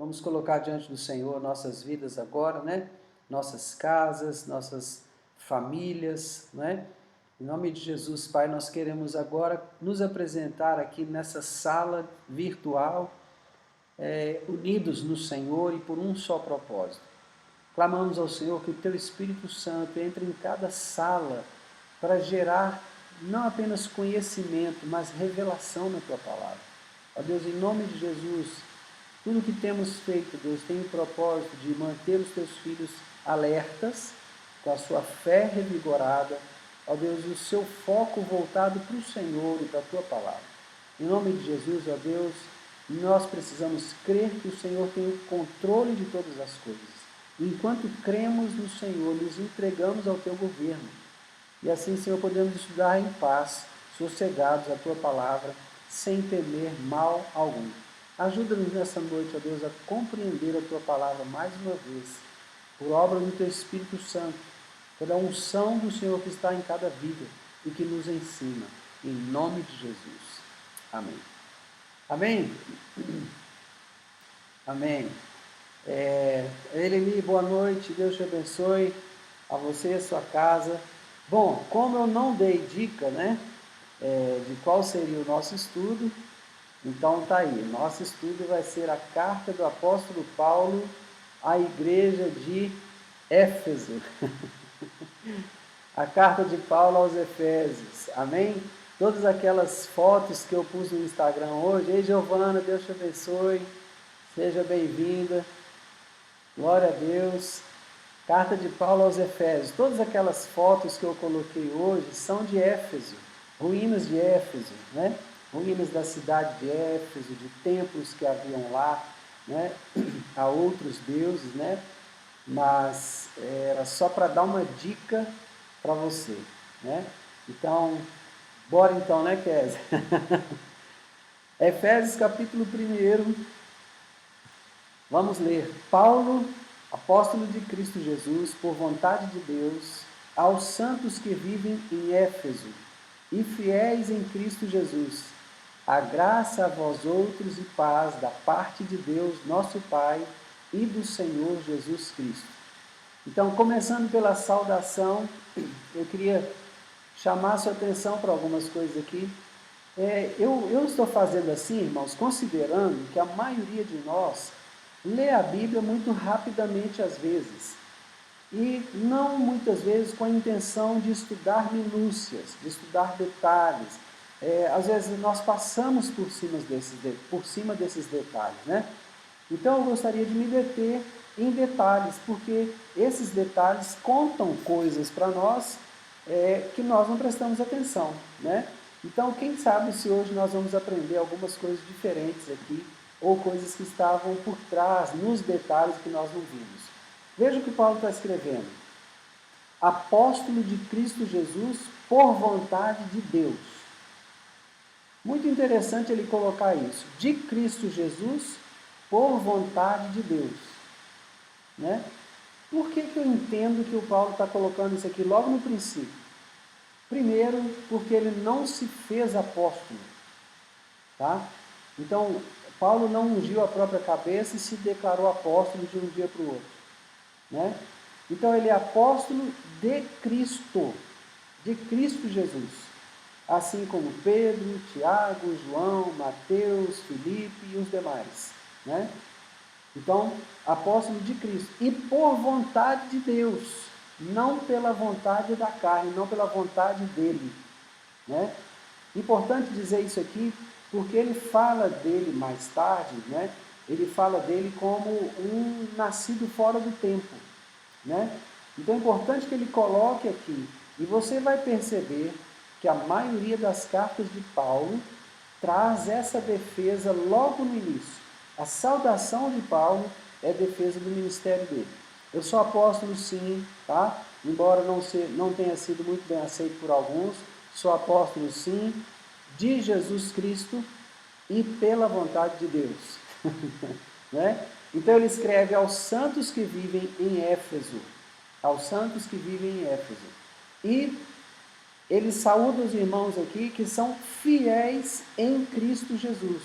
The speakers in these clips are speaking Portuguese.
Vamos colocar diante do Senhor nossas vidas agora, né? Nossas casas, nossas famílias, né? Em nome de Jesus, Pai, nós queremos agora nos apresentar aqui nessa sala virtual, unidos no Senhor e por um só propósito. Clamamos ao Senhor que o Teu Espírito Santo entre em cada sala para gerar não apenas conhecimento, mas revelação na Tua palavra. Ó Deus, em nome de Jesus, tudo que temos feito, Deus, tem o propósito de manter os Teus filhos alertas, com a sua fé revigorada, ó Deus, e o seu foco voltado para o Senhor e para a Tua palavra. Em nome de Jesus, ó Deus, nós precisamos crer que o Senhor tem o controle de todas as coisas. Enquanto cremos no Senhor, nos entregamos ao Teu governo. E assim, Senhor, podemos estudar em paz, sossegados a Tua palavra, sem temer mal algum. Ajuda-nos nessa noite, ó Deus, a compreender a Tua palavra mais uma vez, por obra do Teu Espírito Santo, pela unção do Senhor que está em cada vida e que nos ensina. Em nome de Jesus. Amém. Amém? Amém. Eleni, boa noite, Deus te abençoe, a você e a sua casa. Bom, como eu não dei dica, né, de qual seria o nosso estudo, então tá aí, nosso estudo vai ser a carta do apóstolo Paulo à igreja de Éfeso. A carta de Paulo aos Efésios, amém? Todas aquelas fotos que eu pus no Instagram hoje, ei Giovana, Deus te abençoe, seja bem-vinda, glória a Deus. Carta de Paulo aos Efésios, todas aquelas fotos que eu coloquei hoje são de Éfeso, ruínas de Éfeso, né? Ruínas da cidade de Éfeso, de templos que haviam lá, né? A outros deuses, né? Mas era só para dar uma dica para você, né? Então, bora então, né, Kézia? Efésios capítulo 1, vamos ler. Paulo, apóstolo de Cristo Jesus, por vontade de Deus, aos santos que vivem em Éfeso e fiéis em Cristo Jesus, a graça a vós outros e paz da parte de Deus, nosso Pai, e do Senhor Jesus Cristo. Então, começando pela saudação, eu queria chamar a sua atenção para algumas coisas aqui. Eu estou fazendo assim, irmãos, considerando que a maioria de nós lê a Bíblia muito rapidamente às vezes, e não muitas vezes com a intenção de estudar minúcias, de estudar detalhes. Às vezes nós passamos por cima desses detalhes, né? Então eu gostaria de me deter em detalhes, porque esses detalhes contam coisas para nós que nós não prestamos atenção, né? Então quem sabe se hoje nós vamos aprender algumas coisas diferentes aqui, ou coisas que estavam por trás, nos detalhes que nós não vimos. Veja o que Paulo está escrevendo. Apóstolo de Cristo Jesus por vontade de Deus. Muito interessante ele colocar isso. De Cristo Jesus por vontade de Deus. Né? Por que eu entendo que o Paulo está colocando isso aqui logo no princípio? Primeiro, porque ele não se fez apóstolo. Tá? Então, Paulo não ungiu a própria cabeça e se declarou apóstolo de um dia para o outro. Né? Então ele é apóstolo de Cristo Jesus. Assim como Pedro, Tiago, João, Mateus, Filipe e os demais. Né? Então, apóstolo de Cristo. E por vontade de Deus, não pela vontade da carne, não pela vontade dele. Né? Importante dizer isso aqui, porque ele fala dele mais tarde, né? Ele fala dele como um nascido fora do tempo. Né? Então é importante que ele coloque aqui, e você vai perceber que a maioria das cartas de Paulo traz essa defesa logo no início. A saudação de Paulo é defesa do ministério dele. Eu sou apóstolo sim, tá? Embora não tenha sido muito bem aceito por alguns, sou apóstolo sim, de Jesus Cristo e pela vontade de Deus. Né? Então ele escreve aos santos que vivem em Éfeso. Aos santos que vivem em Éfeso. E ele saúda os irmãos aqui que são fiéis em Cristo Jesus.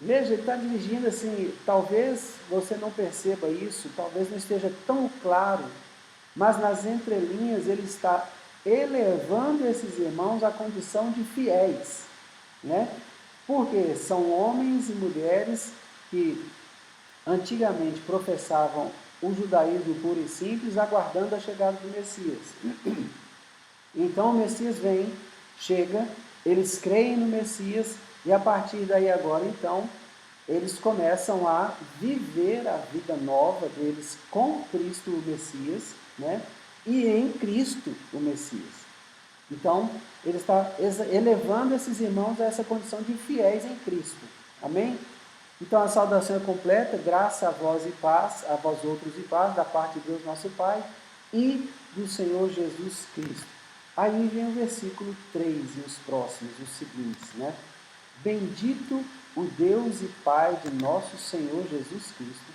Veja, ele está dirigindo assim, talvez você não perceba isso, talvez não esteja tão claro, mas nas entrelinhas ele está elevando esses irmãos à condição de fiéis, né? Porque são homens e mulheres que antigamente professavam o judaísmo puro e simples, aguardando a chegada do Messias. Então o Messias vem, chega, eles creem no Messias e a partir daí agora então eles começam a viver a vida nova deles com Cristo o Messias, né? E em Cristo o Messias. Então, ele está elevando esses irmãos a essa condição de fiéis em Cristo. Amém? Então, a saudação é completa, graça a vós e paz, a vós outros e paz, da parte de Deus nosso Pai e do Senhor Jesus Cristo. Aí vem o versículo 3 e os próximos, os seguintes, né? Bendito o Deus e Pai de nosso Senhor Jesus Cristo,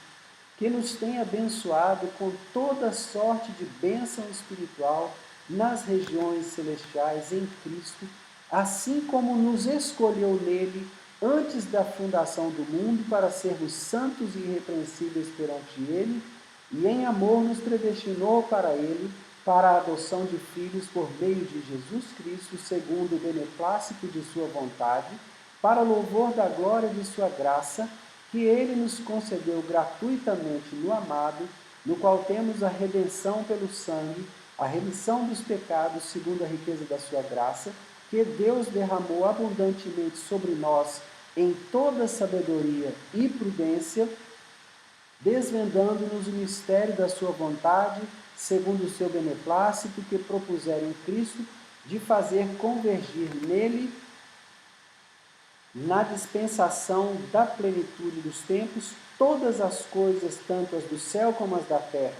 que nos tem abençoado com toda sorte de bênção espiritual nas regiões celestiais em Cristo, assim como nos escolheu nele antes da fundação do mundo para sermos santos e irrepreensíveis perante ele, e em amor nos predestinou para ele, para a adoção de filhos por meio de Jesus Cristo, segundo o beneplácito de sua vontade, para louvor da glória de sua graça, que ele nos concedeu gratuitamente no amado, no qual temos a redenção pelo sangue, a remissão dos pecados segundo a riqueza da sua graça, que Deus derramou abundantemente sobre nós em toda sabedoria e prudência, desvendando-nos o mistério da sua vontade, segundo o seu beneplácito, que propuseram em Cristo, de fazer convergir nele, na dispensação da plenitude dos tempos, todas as coisas, tanto as do céu como as da terra.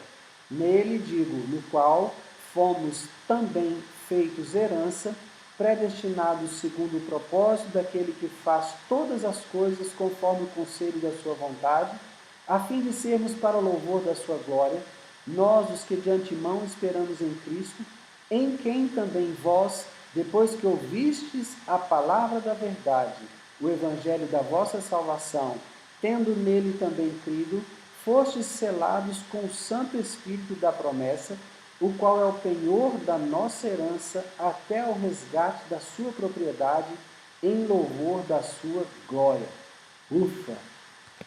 Nele, digo, no qual fomos também feitos herança, predestinados segundo o propósito daquele que faz todas as coisas conforme o conselho da sua vontade, a fim de sermos para o louvor da sua glória, nós os que de antemão esperamos em Cristo, em quem também vós, depois que ouvistes a palavra da verdade, o evangelho da vossa salvação, tendo nele também crido, fostes selados com o Santo Espírito da promessa, o qual é o penhor da nossa herança até o resgate da sua propriedade, em louvor da sua glória. Ufa!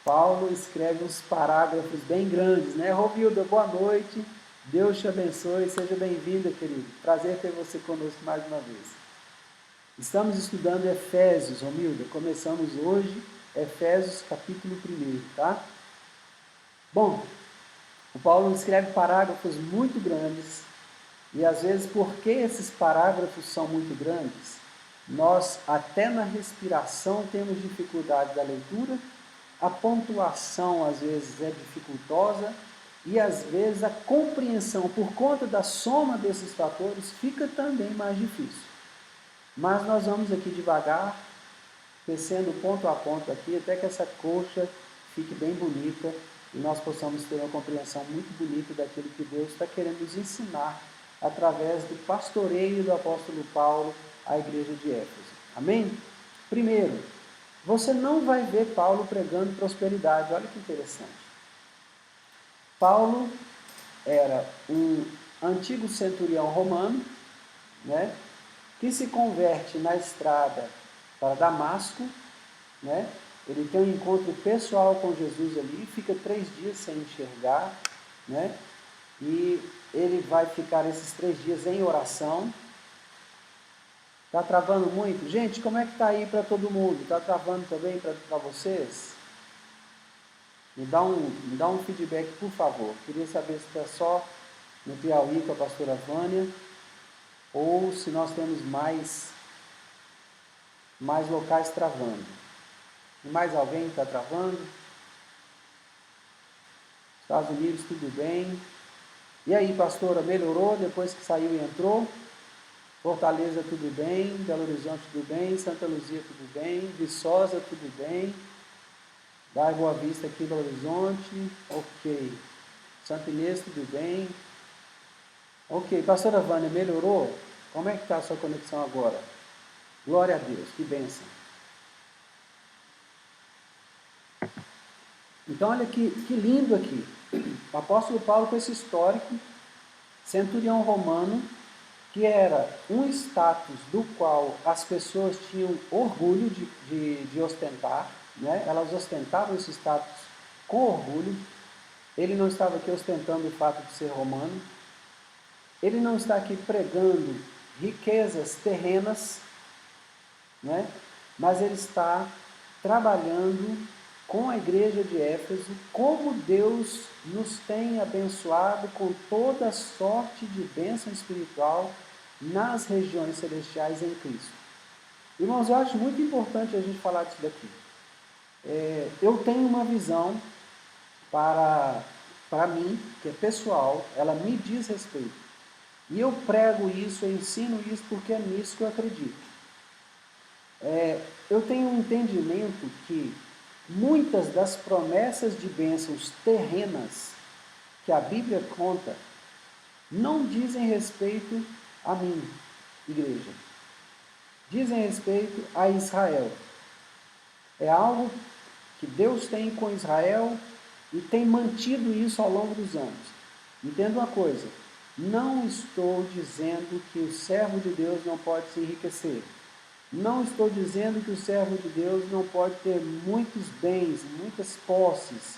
Paulo escreve uns parágrafos bem grandes, né? Rovilda, boa noite, Deus te abençoe, seja bem-vinda, querido. Prazer ter você conosco mais uma vez. Estamos estudando Efésios, Romilda. Começamos hoje Efésios capítulo 1, tá? Bom, o Paulo escreve parágrafos muito grandes e às vezes, porque esses parágrafos são muito grandes, nós até na respiração temos dificuldade da leitura, a pontuação às vezes é dificultosa e às vezes a compreensão por conta da soma desses fatores fica também mais difícil. Mas nós vamos aqui devagar, descendo ponto a ponto aqui, até que essa coxa fique bem bonita e nós possamos ter uma compreensão muito bonita daquilo que Deus está querendo nos ensinar através do pastoreio do apóstolo Paulo à igreja de Éfeso. Amém? Primeiro, você não vai ver Paulo pregando prosperidade. Olha que interessante. Paulo era um antigo centurião romano, né, que se converte na estrada para Damasco, né? Ele tem um encontro pessoal com Jesus ali, fica 3 dias sem enxergar, né? E ele vai ficar esses 3 dias em oração. Está travando muito? Gente, como é que está aí para todo mundo? Está travando também para vocês? Me dá um feedback, por favor. Queria saber se está só no Piauí com a pastora Vânia, ou se nós temos mais locais travando. E mais alguém está travando? Estados Unidos, tudo bem. E aí, pastora, melhorou depois que saiu e entrou? Fortaleza, tudo bem. Belo Horizonte, tudo bem. Santa Luzia, tudo bem. Viçosa, tudo bem. Da Boa Vista aqui, Belo Horizonte. Ok. Santa Inês, tudo bem. Ok. Pastora Vânia, melhorou? Como é que está a sua conexão agora? Glória a Deus, que bênção. Então, olha que lindo aqui. O apóstolo Paulo com esse histórico, centurião romano, que era um status do qual as pessoas tinham orgulho de ostentar, né? Elas ostentavam esse status com orgulho. Ele não estava aqui ostentando o fato de ser romano, ele não está aqui pregando riquezas terrenas, né? Mas ele está trabalhando com a igreja de Éfeso, como Deus nos tem abençoado com toda sorte de bênção espiritual nas regiões celestiais em Cristo. Irmãos, eu acho muito importante a gente falar disso daqui. Eu tenho uma visão para mim, que é pessoal, ela me diz respeito. E eu prego isso, eu ensino isso, porque é nisso que eu acredito. Eu tenho um entendimento que muitas das promessas de bênçãos terrenas que a Bíblia conta não dizem respeito a mim, igreja. Dizem respeito a Israel. É algo que Deus tem com Israel e tem mantido isso ao longo dos anos. Entenda uma coisa, não estou dizendo que o servo de Deus não pode se enriquecer. Não estou dizendo que o servo de Deus não pode ter muitos bens, muitas posses.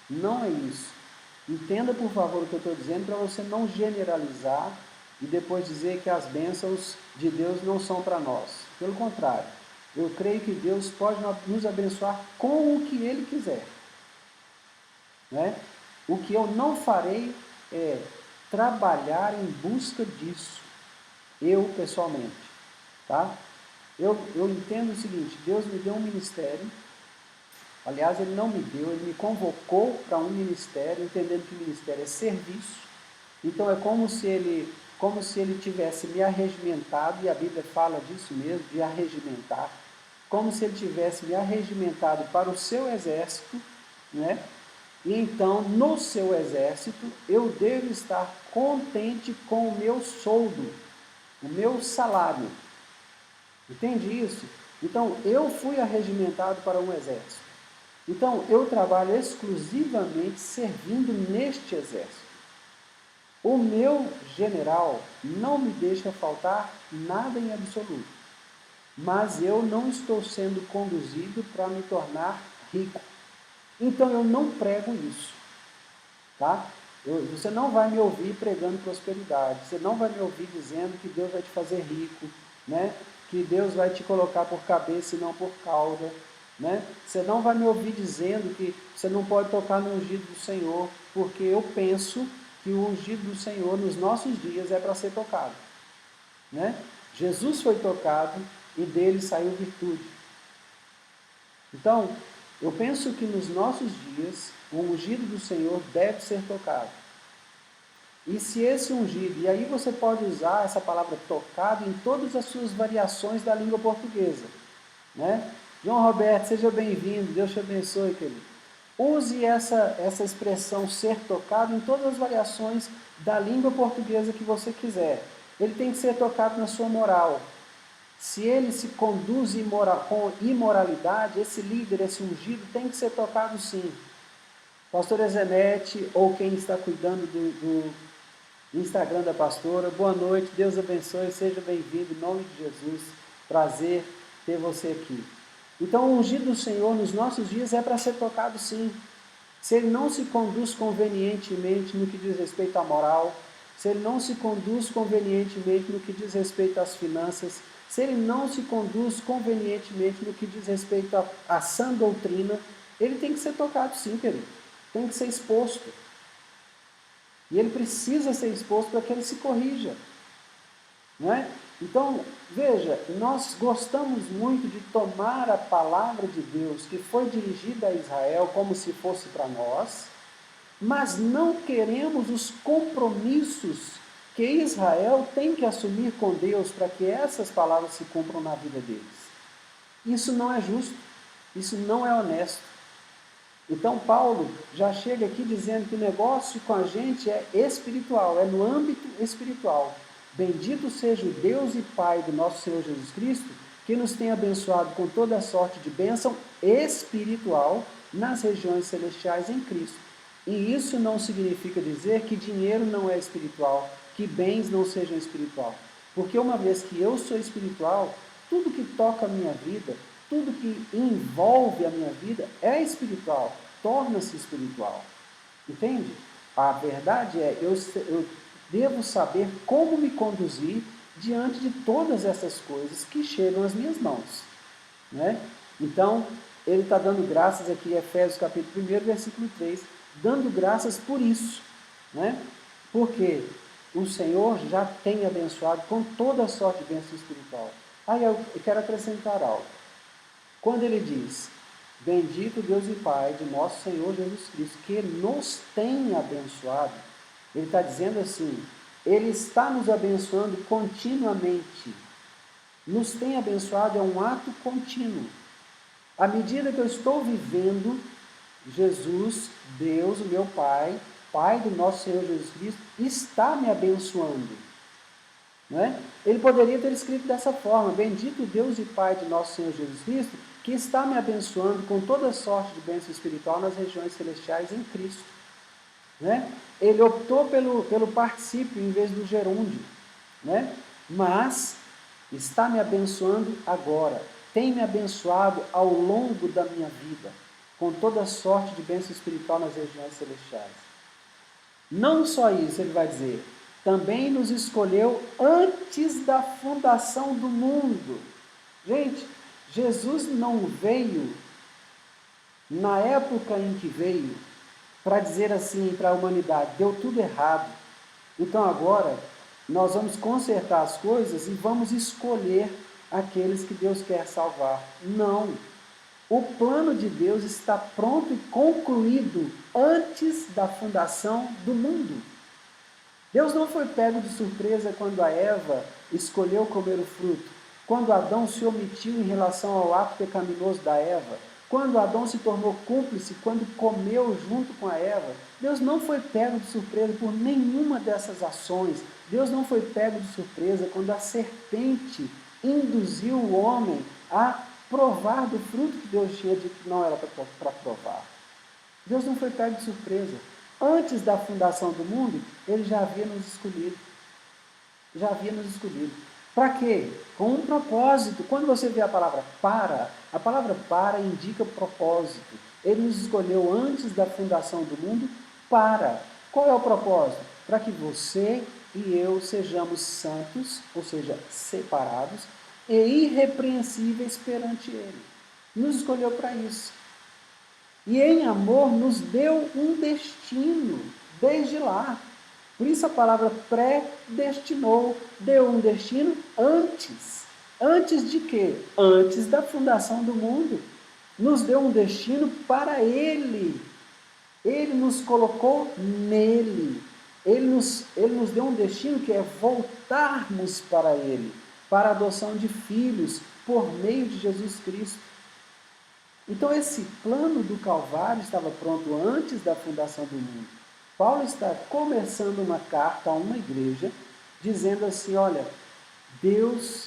Não é isso. Entenda, por favor, o que eu estou dizendo para você não generalizar e depois dizer que as bênçãos de Deus não são para nós. Pelo contrário, eu creio que Deus pode nos abençoar com o que Ele quiser. Né? O que eu não farei é trabalhar em busca disso, eu pessoalmente. Tá? Eu entendo o seguinte, Deus me deu um ministério, aliás, Ele não me deu, Ele me convocou para um ministério, entendendo que o ministério é serviço, então é como se Ele tivesse me arregimentado, e a Bíblia fala disso mesmo, de arregimentar, como se Ele tivesse me arregimentado para o seu exército, né? E então, no seu exército, eu devo estar contente com o meu soldo, o meu salário. Entende isso? Então, eu fui arregimentado para um exército. Então, eu trabalho exclusivamente servindo neste exército. O meu general não me deixa faltar nada em absoluto. Mas eu não estou sendo conduzido para me tornar rico. Então, eu não prego isso. Tá? Você não vai me ouvir pregando prosperidade. Você não vai me ouvir dizendo que Deus vai te fazer rico, né? Que Deus vai te colocar por cabeça e não por cauda. Né? Você não vai me ouvir dizendo que você não pode tocar no ungido do Senhor, porque eu penso que o ungido do Senhor nos nossos dias é para ser tocado. Né? Jesus foi tocado e dele saiu virtude. Então, eu penso que nos nossos dias, o ungido do Senhor deve ser tocado. E se esse ungido, e aí você pode usar essa palavra tocado em todas as suas variações da língua portuguesa. Né? João Roberto, seja bem-vindo, Deus te abençoe, querido. Use essa expressão ser tocado em todas as variações da língua portuguesa que você quiser. Ele tem que ser tocado na sua moral. Se ele se conduz com imoralidade, esse líder, esse ungido, tem que ser tocado sim. Pastora Zenete, ou quem está cuidando do Instagram da pastora, boa noite, Deus abençoe, seja bem-vindo, em nome de Jesus, prazer ter você aqui. Então, o ungido do Senhor nos nossos dias é para ser tocado sim. Se ele não se conduz convenientemente no que diz respeito à moral, se ele não se conduz convenientemente no que diz respeito às finanças, se ele não se conduz convenientemente no que diz respeito à sã doutrina, ele tem que ser tocado sim, querido. Tem que ser exposto. E ele precisa ser exposto para que ele se corrija. Não é? Então, veja, nós gostamos muito de tomar a palavra de Deus que foi dirigida a Israel como se fosse para nós, mas não queremos os compromissos que Israel tem que assumir com Deus para que essas palavras se cumpram na vida deles. Isso não é justo, isso não é honesto. Então Paulo já chega aqui dizendo que o negócio com a gente é espiritual, é no âmbito espiritual. Bendito seja o Deus e Pai do nosso Senhor Jesus Cristo, que nos tem abençoado com toda a sorte de bênção espiritual nas regiões celestiais em Cristo. E isso não significa dizer que dinheiro não é espiritual, que bens não sejam espiritual. Porque uma vez que eu sou espiritual, tudo que toca a minha vida, tudo que envolve a minha vida é espiritual, torna-se espiritual. Entende? A verdade é, eu devo saber como me conduzir diante de todas essas coisas que chegam às minhas mãos. Né? Então, ele está dando graças aqui, Efésios capítulo 1, versículo 3, dando graças por isso. Né? Porque o Senhor já tem abençoado com toda a sorte de bênção espiritual. Aí eu quero acrescentar algo. Quando ele diz, bendito Deus e Pai de nosso Senhor Jesus Cristo, que nos tem abençoado, ele está dizendo assim, ele está nos abençoando continuamente. Nos tem abençoado é um ato contínuo. À medida que eu estou vivendo, Jesus, Deus, o meu Pai, Pai do nosso Senhor Jesus Cristo, está me abençoando. Não é? Ele poderia ter escrito dessa forma, bendito Deus e Pai de nosso Senhor Jesus Cristo, que está me abençoando com toda sorte de bênção espiritual nas regiões celestiais em Cristo. Né? Ele optou pelo particípio em vez do gerúndio. Né? Mas está me abençoando agora, tem me abençoado ao longo da minha vida, com toda sorte de bênção espiritual nas regiões celestiais. Não só isso, ele vai dizer, também nos escolheu antes da fundação do mundo. Gente, Jesus não veio na época em que veio para dizer assim para a humanidade, deu tudo errado. Então agora nós vamos consertar as coisas e vamos escolher aqueles que Deus quer salvar. Não. O plano de Deus está pronto e concluído antes da fundação do mundo. Deus não foi pego de surpresa quando a Eva escolheu comer o fruto, quando Adão se omitiu em relação ao ato pecaminoso da Eva, quando Adão se tornou cúmplice, quando comeu junto com a Eva. Deus não foi pego de surpresa por nenhuma dessas ações. Deus não foi pego de surpresa quando a serpente induziu o homem a provar do fruto que Deus tinha dito que não era para provar. Deus não foi pego de surpresa. Antes da fundação do mundo, Ele já havia nos escolhido. Já havia nos escolhido. Para quê? Com um propósito. Quando você vê a palavra para indica propósito. Ele nos escolheu antes da fundação do mundo para. Qual é o propósito? Para que você e eu sejamos santos, ou seja, separados, e irrepreensíveis perante Ele. Nos escolheu para isso. E em amor nos deu um destino, desde lá. Por isso a palavra predestinou, deu um destino antes. Antes de quê? Antes da fundação do mundo. Nos deu um destino para Ele. Ele nos colocou nele. Ele nos deu um destino que é voltarmos para Ele, para a adoção de filhos, por meio de Jesus Cristo. Então esse plano do Calvário estava pronto antes da fundação do mundo. Paulo está começando uma carta a uma igreja, dizendo assim, olha, Deus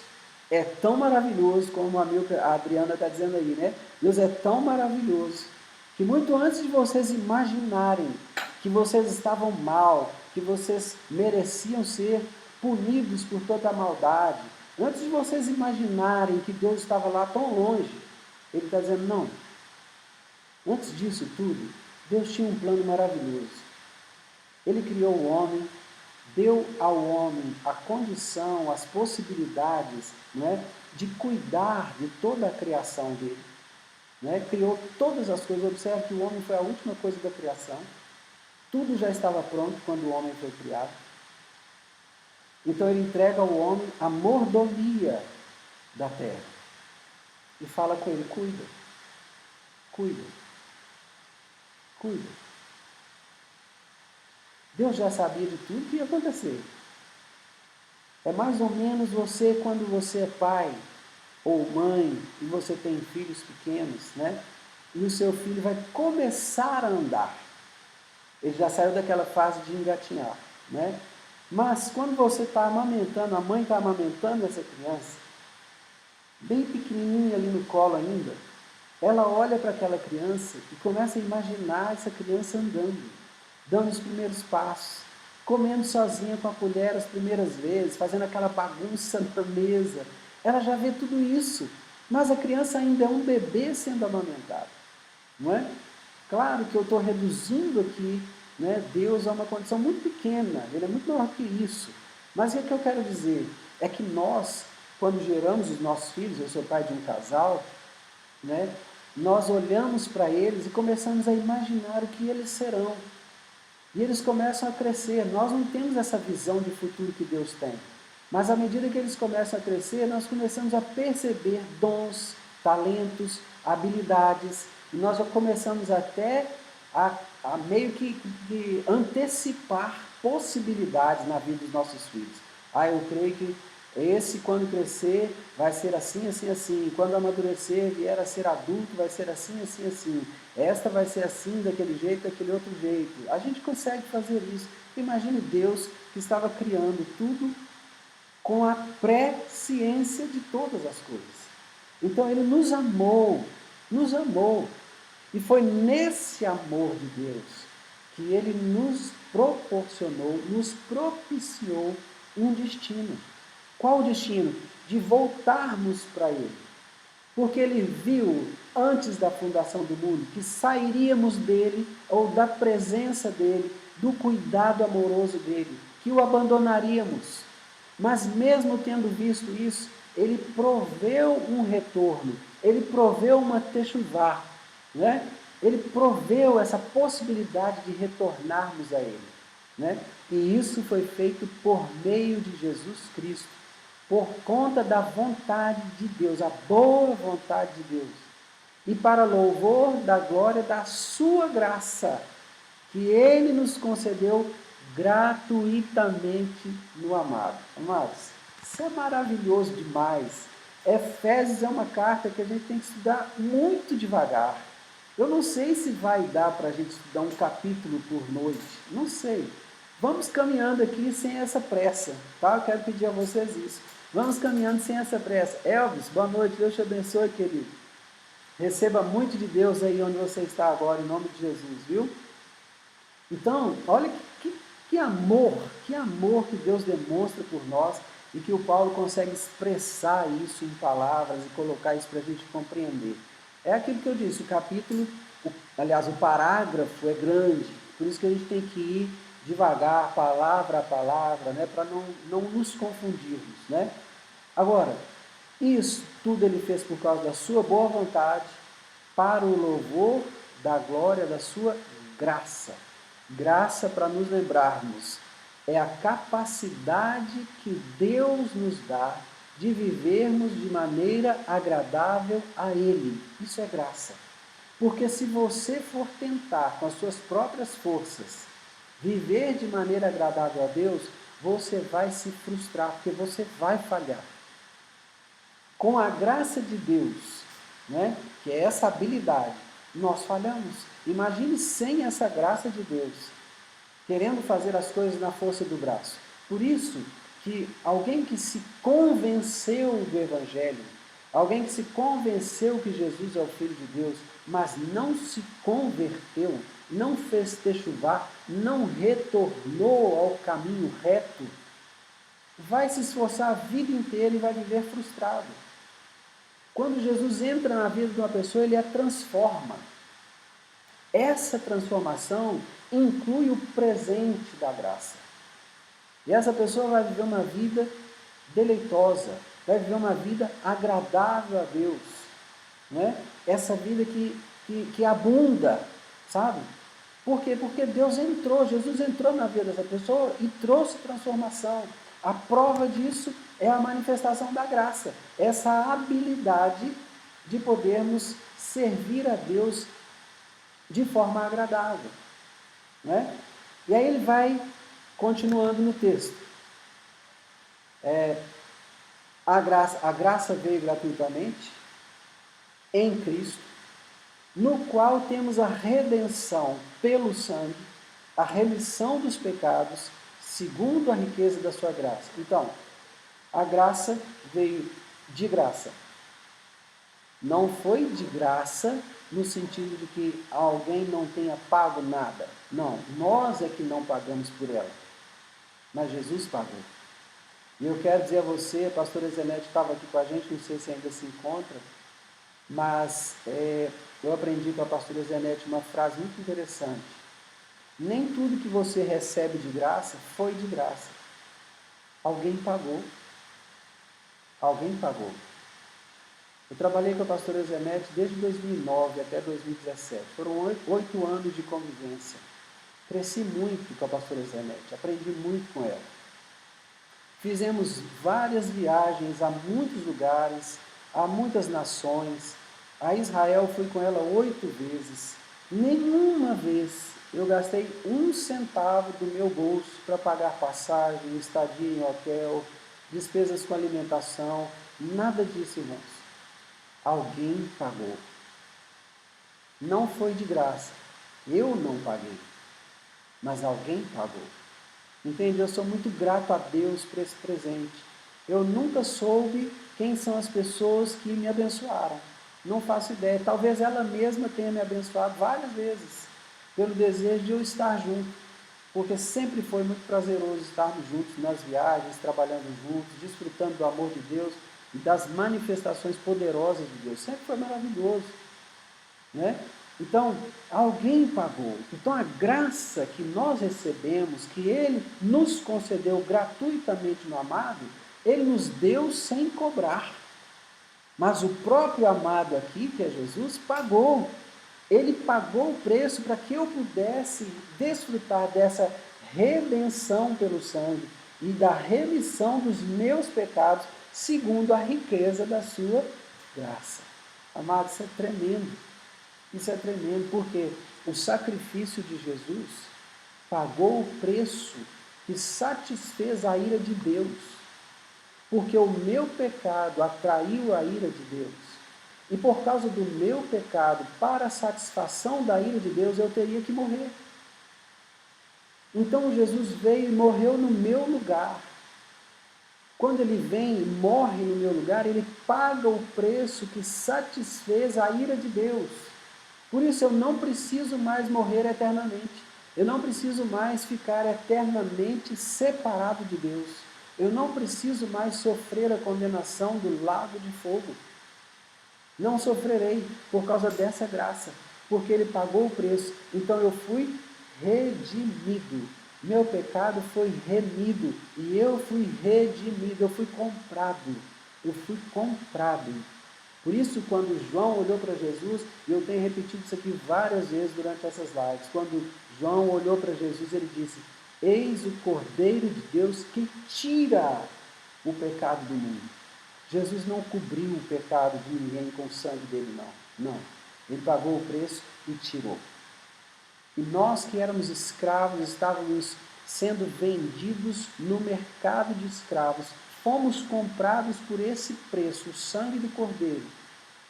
é tão maravilhoso, como a Adriana está dizendo aí, né? Deus é tão maravilhoso, que muito antes de vocês imaginarem que vocês estavam mal, que vocês mereciam ser punidos por toda a maldade, antes de vocês imaginarem que Deus estava lá tão longe, Ele está dizendo, não. Antes disso tudo, Deus tinha um plano maravilhoso. Ele criou o homem, deu ao homem a condição, as possibilidades, né, de cuidar de toda a criação dele. Né? Criou todas as coisas. Observe que o homem foi a última coisa da criação. Tudo já estava pronto quando o homem foi criado. Então ele entrega ao homem a mordomia da terra. E fala com ele, cuida. Cuida. Cuida. Deus já sabia de tudo que ia acontecer. É mais ou menos você, quando você é pai ou mãe, e você tem filhos pequenos, né? E o seu filho vai começar a andar. Ele já saiu daquela fase de engatinhar, né? Mas quando você está amamentando, a mãe está amamentando essa criança, bem pequenininha ali no colo ainda, ela olha para aquela criança e começa a imaginar essa criança andando, dando os primeiros passos, comendo sozinha com a colher as primeiras vezes, fazendo aquela bagunça na mesa. Ela já vê tudo isso, mas a criança ainda é um bebê sendo amamentado, não é? Claro que eu estou reduzindo aqui, né, Deus a uma condição muito pequena, Ele é muito maior que isso. Mas o que eu quero dizer é que nós, quando geramos os nossos filhos, eu sou pai de um casal, né, nós olhamos para eles e começamos a imaginar o que eles serão. E eles começam a crescer. Nós não temos essa visão de futuro que Deus tem. Mas à medida que eles começam a crescer, nós começamos a perceber dons, talentos, habilidades. E nós já começamos até a meio que antecipar possibilidades na vida dos nossos filhos. Ah, eu creio que esse, quando crescer, vai ser assim, assim, assim. Quando amadurecer, vier a ser adulto, vai ser assim, assim, assim. Esta vai ser assim, daquele jeito, daquele outro jeito. A gente consegue fazer isso. Imagine Deus que estava criando tudo com a presciência de todas as coisas. Então Ele nos amou, nos amou. E foi nesse amor de Deus que Ele nos proporcionou, nos propiciou um destino. Qual o destino? De voltarmos para Ele. Porque Ele viu, antes da fundação do mundo, que sairíamos dele, ou da presença dele, do cuidado amoroso dele, que o abandonaríamos. Mas mesmo tendo visto isso, Ele proveu um retorno, Ele proveu uma techuvá, né? Ele proveu essa possibilidade de retornarmos a Ele, né? E isso foi feito por meio de Jesus Cristo, por conta da vontade de Deus, a boa vontade de Deus, e para louvor da glória da sua graça, que Ele nos concedeu gratuitamente no amado. Amados, isso é maravilhoso demais. Efésios é uma carta que a gente tem que estudar muito devagar. Eu não sei se vai dar para a gente estudar um capítulo por noite, não sei. Vamos caminhando aqui sem essa pressa, tá? Eu quero pedir a vocês isso. Vamos caminhando sem essa pressa. Elvis, boa noite, Deus te abençoe, querido. Receba muito de Deus aí onde você está agora, em nome de Jesus, viu? Então, olha que amor que Deus demonstra por nós e que o Paulo consegue expressar isso em palavras e colocar isso para a gente compreender. É aquilo que eu disse, o capítulo, aliás, o parágrafo é grande, por isso que a gente tem que ir devagar, palavra a palavra, né, para não nos confundirmos, né? Agora, isso tudo ele fez por causa da sua boa vontade, para o louvor da glória da sua graça. Graça, para nos lembrarmos, é a capacidade que Deus nos dá de vivermos de maneira agradável a Ele. Isso é graça. Porque se você for tentar, com as suas próprias forças, viver de maneira agradável a Deus, você vai se frustrar, porque você vai falhar. Com a graça de Deus, né, que é essa habilidade, nós falhamos. Imagine sem essa graça de Deus, querendo fazer as coisas na força do braço. Por isso que alguém que se convenceu do Evangelho, alguém que se convenceu que Jesus é o Filho de Deus, mas não se converteu, não fez techuvá, não retornou ao caminho reto, vai se esforçar a vida inteira e vai viver frustrado. Quando Jesus entra na vida de uma pessoa, ele a transforma. Essa transformação inclui o presente da graça. E essa pessoa vai viver uma vida deleitosa, vai viver uma vida agradável a Deus, né? Essa vida que abunda, sabe? Por quê? Porque Deus entrou, Jesus entrou na vida dessa pessoa e trouxe transformação. A prova disso é a manifestação da graça, essa habilidade de podermos servir a Deus de forma agradável, né? E aí ele vai continuando no texto. A graça veio gratuitamente em Cristo, no qual temos a redenção pelo sangue, a remissão dos pecados, segundo a riqueza da sua graça. Então, a graça veio de graça. Não foi de graça, no sentido de que alguém não tenha pago nada. Não, nós é que não pagamos por ela. Mas Jesus pagou. E eu quero dizer a você, a pastora Zenete estava aqui com a gente, não sei se ainda se encontra, mas eu aprendi com a pastora Zenete uma frase muito interessante. Nem tudo que você recebe de graça foi de graça. Alguém pagou. Alguém pagou. Eu trabalhei com a pastora Zenete desde 2009 até 2017. Foram 8 anos de convivência. Cresci muito com a pastora Zenete, aprendi muito com ela. Fizemos várias viagens a muitos lugares, a muitas nações. A Israel fui com ela 8 vezes. Nenhuma vez eu gastei 1 centavo do meu bolso para pagar passagem, estadia em hotel, despesas com alimentação, nada disso, irmãos. Alguém pagou. Não foi de graça. Eu não paguei, mas alguém pagou. Entende? Eu sou muito grato a Deus por esse presente. Eu nunca soube quem são as pessoas que me abençoaram. Não faço ideia. Talvez ela mesma tenha me abençoado várias vezes, pelo desejo de eu estar junto. Porque sempre foi muito prazeroso estarmos juntos nas viagens, trabalhando juntos, desfrutando do amor de Deus e das manifestações poderosas de Deus. Sempre foi maravilhoso, né? Então, alguém pagou. Então, a graça que nós recebemos, que Ele nos concedeu gratuitamente no amado, Ele nos deu sem cobrar. Mas o próprio amado aqui, que é Jesus, pagou. Ele pagou o preço para que eu pudesse desfrutar dessa redenção pelo sangue e da remissão dos meus pecados, segundo a riqueza da sua graça. Amado, isso é tremendo. Isso é tremendo, porque o sacrifício de Jesus pagou o preço que satisfez a ira de Deus. Porque o meu pecado atraiu a ira de Deus. E por causa do meu pecado, para a satisfação da ira de Deus, eu teria que morrer. Então Jesus veio e morreu no meu lugar. Quando ele vem e morre no meu lugar, ele paga o preço que satisfez a ira de Deus. Por isso eu não preciso mais morrer eternamente. Eu não preciso mais ficar eternamente separado de Deus. Eu não preciso mais sofrer a condenação do lago de fogo. Não sofrerei por causa dessa graça, porque Ele pagou o preço. Então eu fui redimido. Meu pecado foi remido e eu fui redimido. Eu fui comprado. Eu fui comprado. Por isso, quando João olhou para Jesus, e eu tenho repetido isso aqui várias vezes durante essas lives, quando João olhou para Jesus, ele disse: eis o Cordeiro de Deus que tira o pecado do mundo. Jesus não cobriu o pecado de ninguém com o sangue dele, não. Não. Ele pagou o preço e tirou. E nós que éramos escravos, estávamos sendo vendidos no mercado de escravos, fomos comprados por esse preço, o sangue do Cordeiro.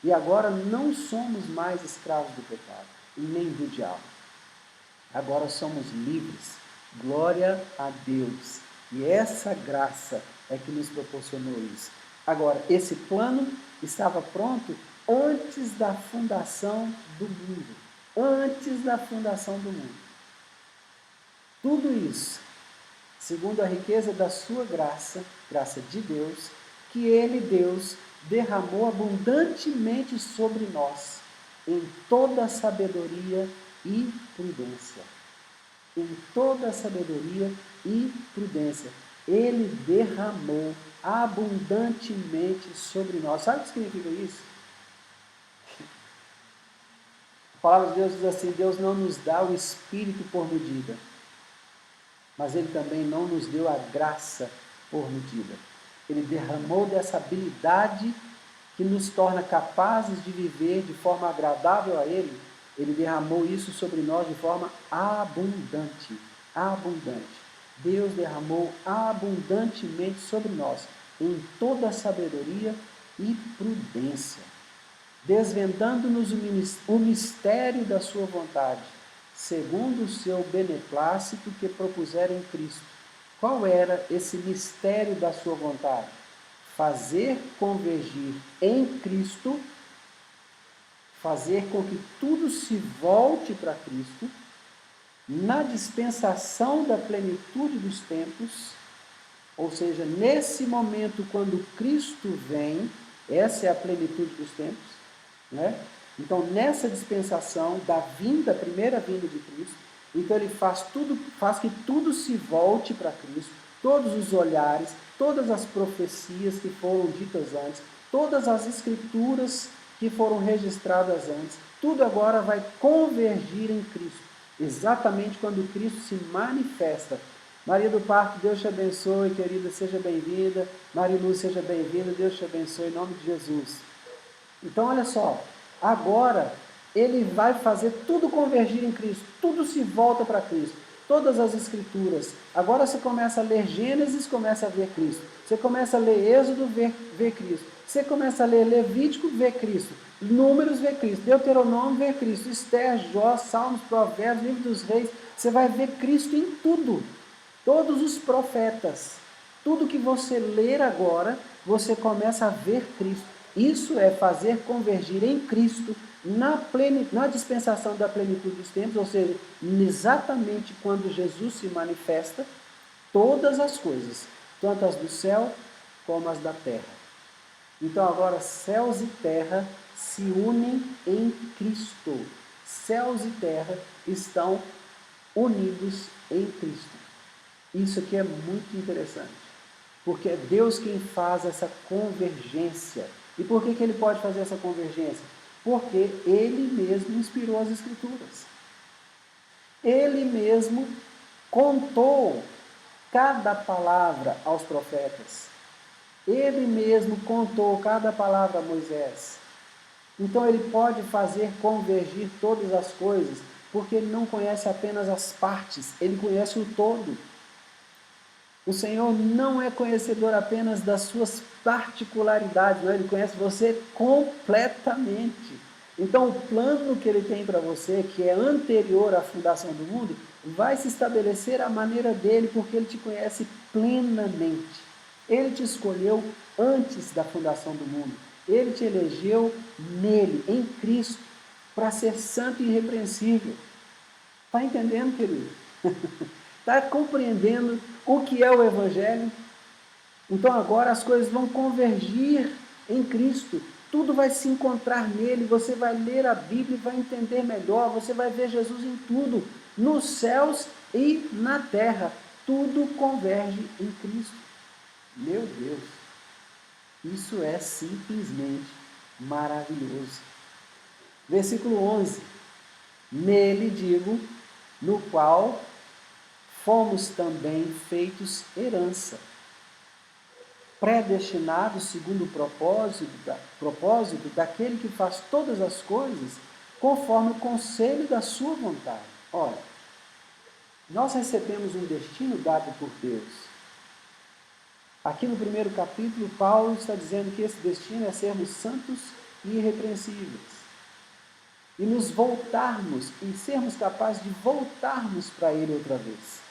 E agora não somos mais escravos do pecado, e nem do diabo. Agora somos livres. Glória a Deus. E essa graça é que nos proporcionou isso. Agora, esse plano estava pronto antes da fundação do mundo. Antes da fundação do mundo. Tudo isso, segundo a riqueza da sua graça, graça de Deus, que Ele, Deus, derramou abundantemente sobre nós, em toda sabedoria e prudência. Em toda sabedoria e prudência. Ele derramou abundantemente sobre nós. Sabe o que significa isso? A palavra de Deus diz assim: Deus não nos dá o Espírito por medida, mas Ele também não nos deu a graça por medida. Ele derramou dessa habilidade que nos torna capazes de viver de forma agradável a Ele. Ele derramou isso sobre nós de forma abundante. Abundante. Deus derramou abundantemente sobre nós, em toda sabedoria e prudência, desvendando-nos o mistério da sua vontade, segundo o seu beneplácito que propusera em Cristo. Qual era esse mistério da sua vontade? Fazer convergir em Cristo fazer com que tudo se volte para Cristo, na dispensação da plenitude dos tempos, ou seja, nesse momento quando Cristo vem, essa é a plenitude dos tempos, né? Então, nessa dispensação da vinda, primeira vinda de Cristo, então ele faz que tudo se volte para Cristo, todos os olhares, todas as profecias que foram ditas antes, todas as escrituras que foram registradas antes, tudo agora vai convergir em Cristo, exatamente quando Cristo se manifesta. Maria do Parto, Deus te abençoe, querida, seja bem-vinda. Marilu, seja bem-vinda, Deus te abençoe, em nome de Jesus. Então, olha só, agora ele vai fazer tudo convergir em Cristo, tudo se volta para Cristo, todas as escrituras. Agora você começa a ler Gênesis, começa a ver Cristo. Você começa a ler Êxodo, vê Cristo. Você começa a ler Levítico, vê Cristo. Números, vê Cristo. Deuteronômio, vê Cristo. Esther, Jó, Salmos, Provérbios, Livro dos Reis. Você vai ver Cristo em tudo. Todos os profetas. Tudo que você ler agora, você começa a ver Cristo. Isso é fazer convergir em Cristo na dispensação da plenitude dos tempos, ou seja, exatamente quando Jesus se manifesta, todas as coisas, tanto as do céu como as da terra. Então agora céus e terra se unem em Cristo. Céus e terra estão unidos em Cristo. Isso aqui é muito interessante, porque é Deus quem faz essa convergência. E por que ele pode fazer essa convergência? Porque ele mesmo inspirou as Escrituras. Ele mesmo contou cada palavra aos profetas. Ele mesmo contou cada palavra a Moisés. Então ele pode fazer convergir todas as coisas, porque ele não conhece apenas as partes, ele conhece o todo. O Senhor não é conhecedor apenas das suas particularidades, não, ele conhece você completamente. Então, o plano que ele tem para você, que é anterior à fundação do mundo, vai se estabelecer à maneira dele, porque ele te conhece plenamente. Ele te escolheu antes da fundação do mundo. Ele te elegeu nele, em Cristo, para ser santo e irrepreensível. Está entendendo, querido? Está compreendendo o que é o Evangelho? Então agora as coisas vão convergir em Cristo. Tudo vai se encontrar nele. Você vai ler a Bíblia e vai entender melhor. Você vai ver Jesus em tudo, nos céus e na terra. Tudo converge em Cristo. Meu Deus, isso é simplesmente maravilhoso. Versículo 11. Nele digo, no qual fomos também feitos herança, predestinados segundo o propósito daquele que faz todas as coisas conforme o conselho da sua vontade. Olha, nós recebemos um destino dado por Deus. Aqui no primeiro capítulo, Paulo está dizendo que esse destino é sermos santos e irrepreensíveis. E nos voltarmos, e sermos capazes de voltarmos para Ele outra vez.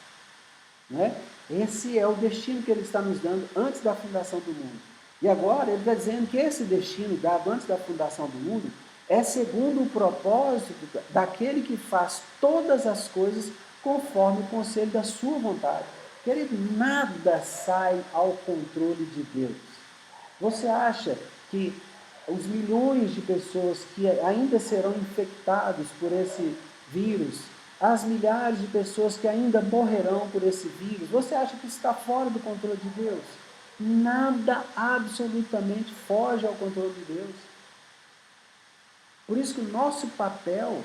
Né? Esse é o destino que ele está nos dando antes da fundação do mundo. E agora ele está dizendo que esse destino dado antes da fundação do mundo é segundo o propósito daquele que faz todas as coisas conforme o conselho da sua vontade. Querido, nada sai ao controle de Deus. Você acha que os milhões de pessoas que ainda serão infectados por esse vírus, as milhares de pessoas que ainda morrerão por esse vírus, você acha que está fora do controle de Deus? Nada absolutamente foge ao controle de Deus. Por isso que o nosso papel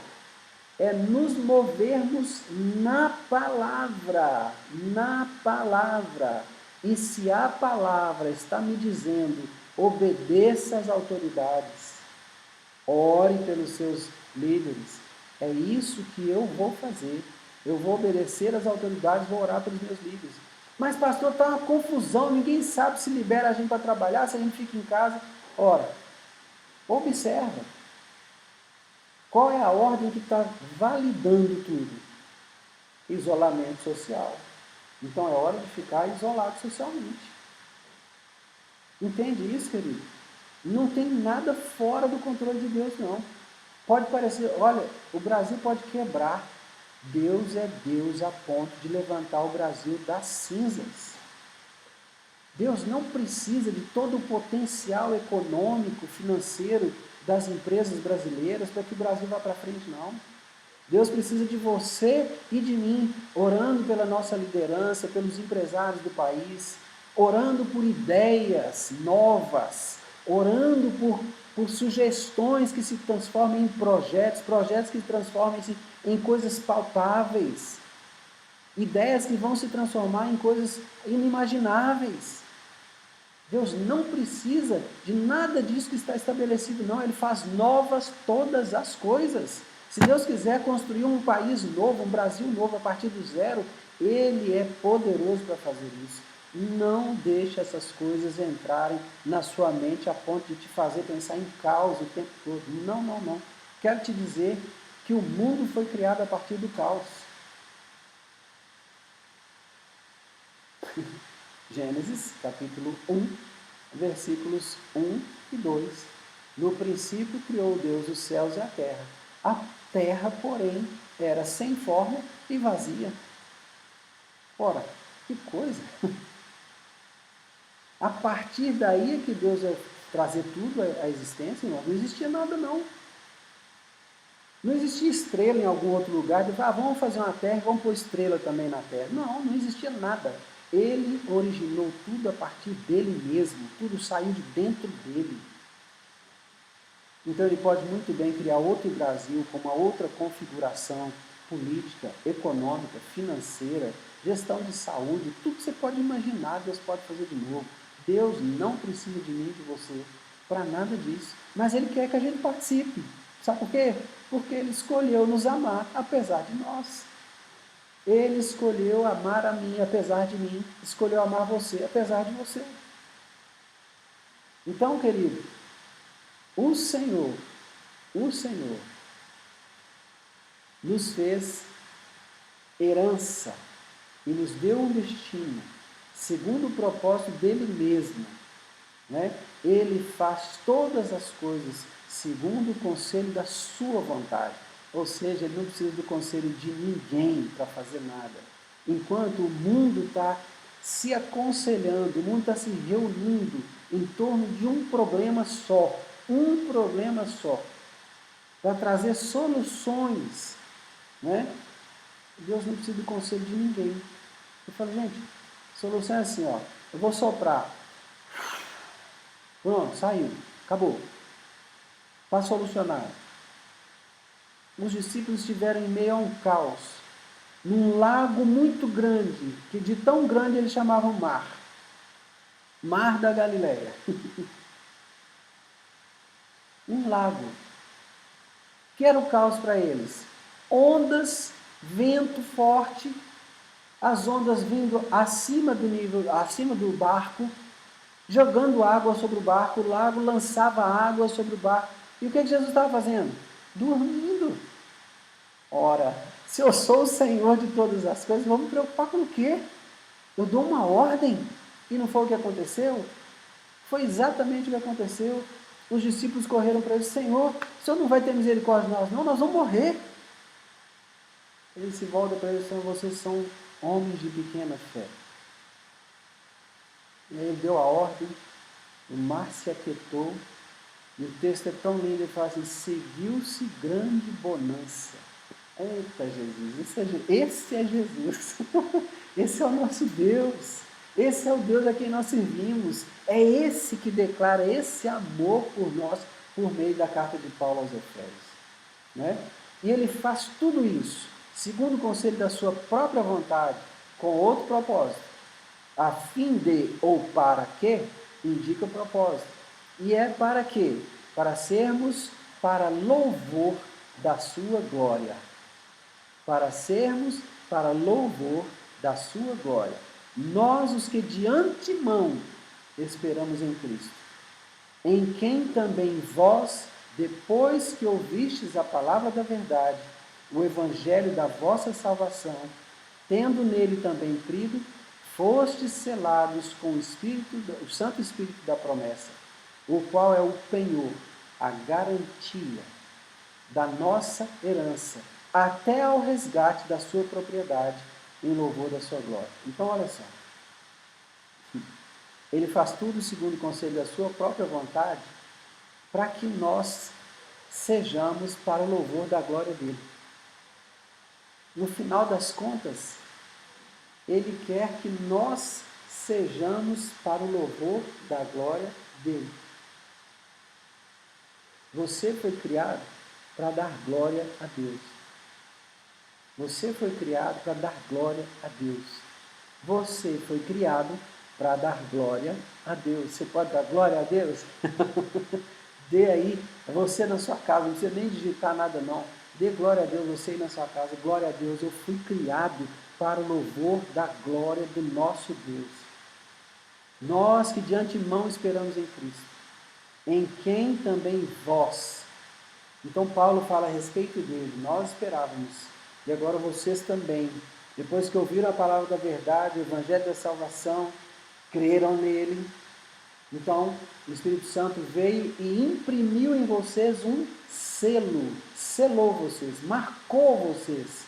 é nos movermos na palavra, na palavra. E se a palavra está me dizendo, obedeça às autoridades, ore pelos seus líderes, é isso que eu vou fazer. Eu vou obedecer às autoridades, vou orar pelos meus líderes. Mas pastor, está uma confusão, ninguém sabe se libera a gente para trabalhar, se a gente fica em casa. Ora, observa. Qual é a ordem que está validando tudo? Isolamento social. Então é hora de ficar isolado socialmente. Entende isso, querido? Não tem nada fora do controle de Deus, não. Pode parecer, olha, o Brasil pode quebrar. Deus é Deus a ponto de levantar o Brasil das cinzas. Deus não precisa de todo o potencial econômico, financeiro das empresas brasileiras para que o Brasil vá para frente, não. Deus precisa de você e de mim, orando pela nossa liderança, pelos empresários do país, orando por ideias novas, orando por sugestões que se transformem em projetos, projetos que se transformem em coisas palpáveis, ideias que vão se transformar em coisas inimagináveis. Deus não precisa de nada disso que está estabelecido, não. Ele faz novas todas as coisas. Se Deus quiser construir um país novo, um Brasil novo a partir do zero, Ele é poderoso para fazer isso. Não deixe essas coisas entrarem na sua mente a ponto de te fazer pensar em caos o tempo todo. Não, não, não. Quero te dizer que o mundo foi criado a partir do caos. Gênesis, capítulo 1, versículos 1 e 2. No princípio criou Deus os céus e a terra. A terra, porém, era sem forma e vazia. Ora, que coisa! A partir daí é que Deus vai trazer tudo à existência, não existia nada, não. Não existia estrela em algum outro lugar, vamos fazer uma terra, vamos pôr estrela também na terra. Não, não existia nada. Ele originou tudo a partir dele mesmo, tudo saiu de dentro dele. Então ele pode muito bem criar outro Brasil com uma outra configuração política, econômica, financeira, gestão de saúde, tudo que você pode imaginar, Deus pode fazer de novo. Deus não precisa de mim, de você, para nada disso. Mas Ele quer que a gente participe. Sabe por quê? Porque Ele escolheu nos amar, apesar de nós. Ele escolheu amar a mim, apesar de mim. Escolheu amar você, apesar de você. Então, querido, o Senhor nos fez herança e nos deu um destino, segundo o propósito dele mesmo. Né? Ele faz todas as coisas segundo o conselho da sua vontade. Ou seja, ele não precisa do conselho de ninguém para fazer nada. Enquanto o mundo está se aconselhando, o mundo está se reunindo em torno de um problema só, para trazer soluções, né? Deus não precisa do conselho de ninguém. Eu falo, gente, a solução é assim, ó, eu vou soprar. Pronto, saiu, acabou. Está solucionado. Os discípulos estiveram em meio a um caos, num lago muito grande, que de tão grande eles chamavam mar. Mar da Galileia. Um lago. Que era o caos para eles? Ondas, vento forte, as ondas vindo acima do nível, acima do barco, jogando água sobre o barco, o lago lançava água sobre o barco. E o que Jesus estava fazendo? Dormindo. Ora, se eu sou o Senhor de todas as coisas, vou me preocupar com o quê? Eu dou uma ordem e não foi o que aconteceu? Foi exatamente o que aconteceu. Os discípulos correram para ele, Senhor, o Senhor não vai ter misericórdia de nós, não, nós vamos morrer. Ele se volta para ele, Senhor, vocês são homens de pequena fé. E aí ele deu a ordem, o mar se aquietou, e o texto é tão lindo, ele fala assim, seguiu-se grande bonança. Eita Jesus, esse é Jesus, esse é o nosso Deus, esse é o Deus a quem nós servimos, é esse que declara esse amor por nós, por meio da carta de Paulo aos Efésios. Né? E ele faz tudo isso, segundo o conselho da sua própria vontade, com outro propósito, a fim de, ou para que, indica o propósito. E é para quê? Para sermos para louvor da sua glória. Para sermos para louvor da sua glória. Nós, os que de antemão esperamos em Cristo, em quem também vós, depois que ouvistes a palavra da verdade, o evangelho da vossa salvação, tendo nele também crido, fostes selados com o Santo Espírito da promessa, o qual é o penhor, a garantia. da nossa herança, até ao resgate da sua propriedade, em louvor da sua glória. Então, olha só. Ele faz tudo segundo o conselho da sua própria vontade, para que nós sejamos para o louvor da glória dele. No final das contas, ele quer que nós sejamos para o louvor da glória dele. Você foi criado para dar glória a Deus. Você foi criado para dar glória a Deus. Você foi criado para dar glória a Deus. Você pode dar glória a Deus? Dê aí, você na sua casa, não precisa nem digitar nada não. Dê glória a Deus, você aí na sua casa. Glória a Deus, eu fui criado para o louvor da glória do nosso Deus. Nós que de antemão esperamos em Cristo, em quem também vós. Então Paulo fala a respeito dele, nós esperávamos, e agora vocês também, depois que ouviram a palavra da verdade, o evangelho da salvação, creram nele. Então, o Espírito Santo veio e imprimiu em vocês um selo, selou vocês, marcou vocês,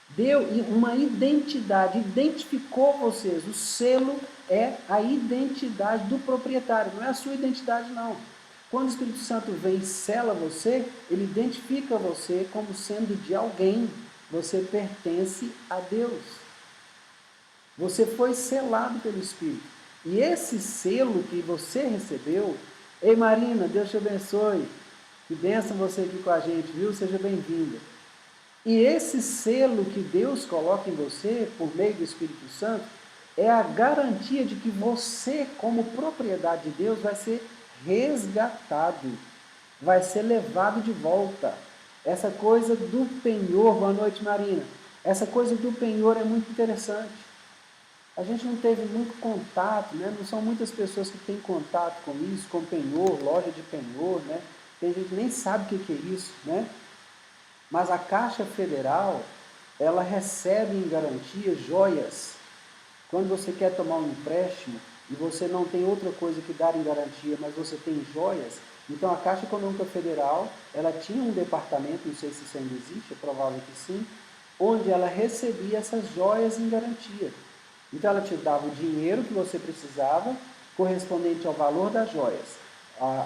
deu uma identidade, identificou vocês. O selo é a identidade do proprietário, não é a sua identidade não. Quando o Espírito Santo vem e sela você, ele identifica você como sendo de alguém. Você pertence a Deus. Você foi selado pelo Espírito. E esse selo que você recebeu, ei Marina, Deus te abençoe, que bênção você aqui com a gente, viu? Seja bem-vinda. E esse selo que Deus coloca em você, por meio do Espírito Santo, é a garantia de que você, como propriedade de Deus, vai ser resgatado, vai ser levado de volta. Essa coisa do penhor, boa noite Marina, essa coisa do penhor é muito interessante. A gente não teve muito contato, né? Não são muitas pessoas que têm contato com isso, com penhor, loja de penhor, né? Tem gente que nem sabe o que é isso, né? Mas a Caixa Federal, ela recebe em garantia joias. Quando você quer tomar um empréstimo e você não tem outra coisa que dar em garantia, mas você tem joias, então a Caixa Econômica Federal, ela tinha um departamento, não sei se isso ainda existe, é provável que sim, onde ela recebia essas joias em garantia. Então ela te dava o dinheiro que você precisava, correspondente ao valor das joias.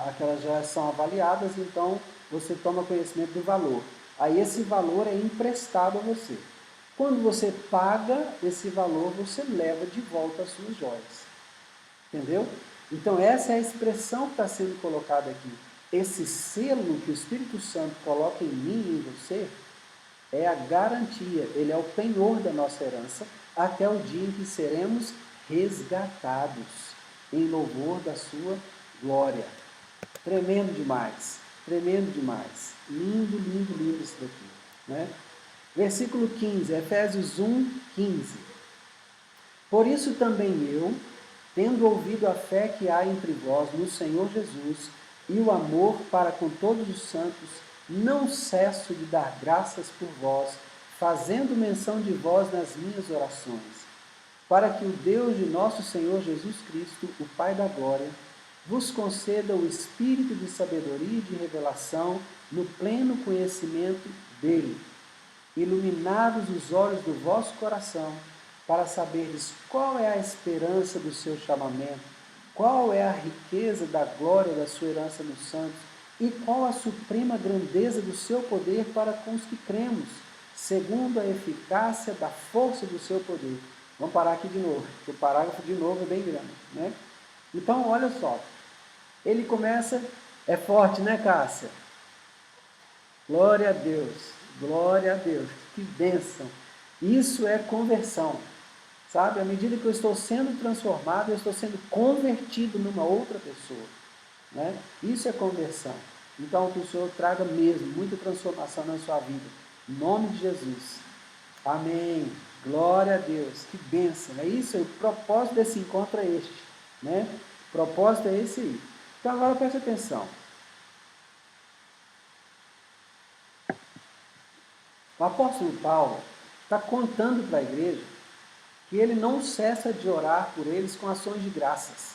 Aquelas joias são avaliadas, então você toma conhecimento do valor. Aí esse valor é emprestado a você. Quando você paga esse valor, você leva de volta as suas joias. Entendeu? Então essa é a expressão que está sendo colocada aqui. Esse selo que o Espírito Santo coloca em mim e em você é a garantia, ele é o penhor da nossa herança, até o dia em que seremos resgatados em louvor da sua glória. Tremendo demais, tremendo demais. Lindo, lindo, lindo isso daqui. Né? Versículo 15, Efésios 1, 15. Por isso também eu, tendo ouvido a fé que há entre vós no Senhor Jesus e o amor para com todos os santos, não cesso de dar graças por vós, fazendo menção de vós nas minhas orações, para que o Deus de nosso Senhor Jesus Cristo, o Pai da glória, vos conceda o espírito de sabedoria e de revelação no pleno conhecimento dele, iluminados os olhos do vosso coração, para saberdes qual é a esperança do seu chamamento, qual é a riqueza da glória da sua herança nos santos, e qual a suprema grandeza do seu poder para com os que cremos, segundo a eficácia da força do seu poder. Vamos parar aqui de novo, porque o parágrafo de novo é bem grande, né? Então, olha só, ele começa, é forte, né, Cássia? Glória a Deus, que bênção. Isso é conversão, sabe? À medida que eu estou sendo transformado, eu estou sendo convertido numa outra pessoa. Né? Isso é conversão. Então, que o Senhor traga mesmo muita transformação na sua vida. Em nome de Jesus. Amém. Glória a Deus. Que bênção. É isso aí. O propósito desse encontro é este. Né? O propósito é esse aí. Então, agora preste atenção. O apóstolo Paulo está contando para a igreja que ele não cessa de orar por eles com ações de graças.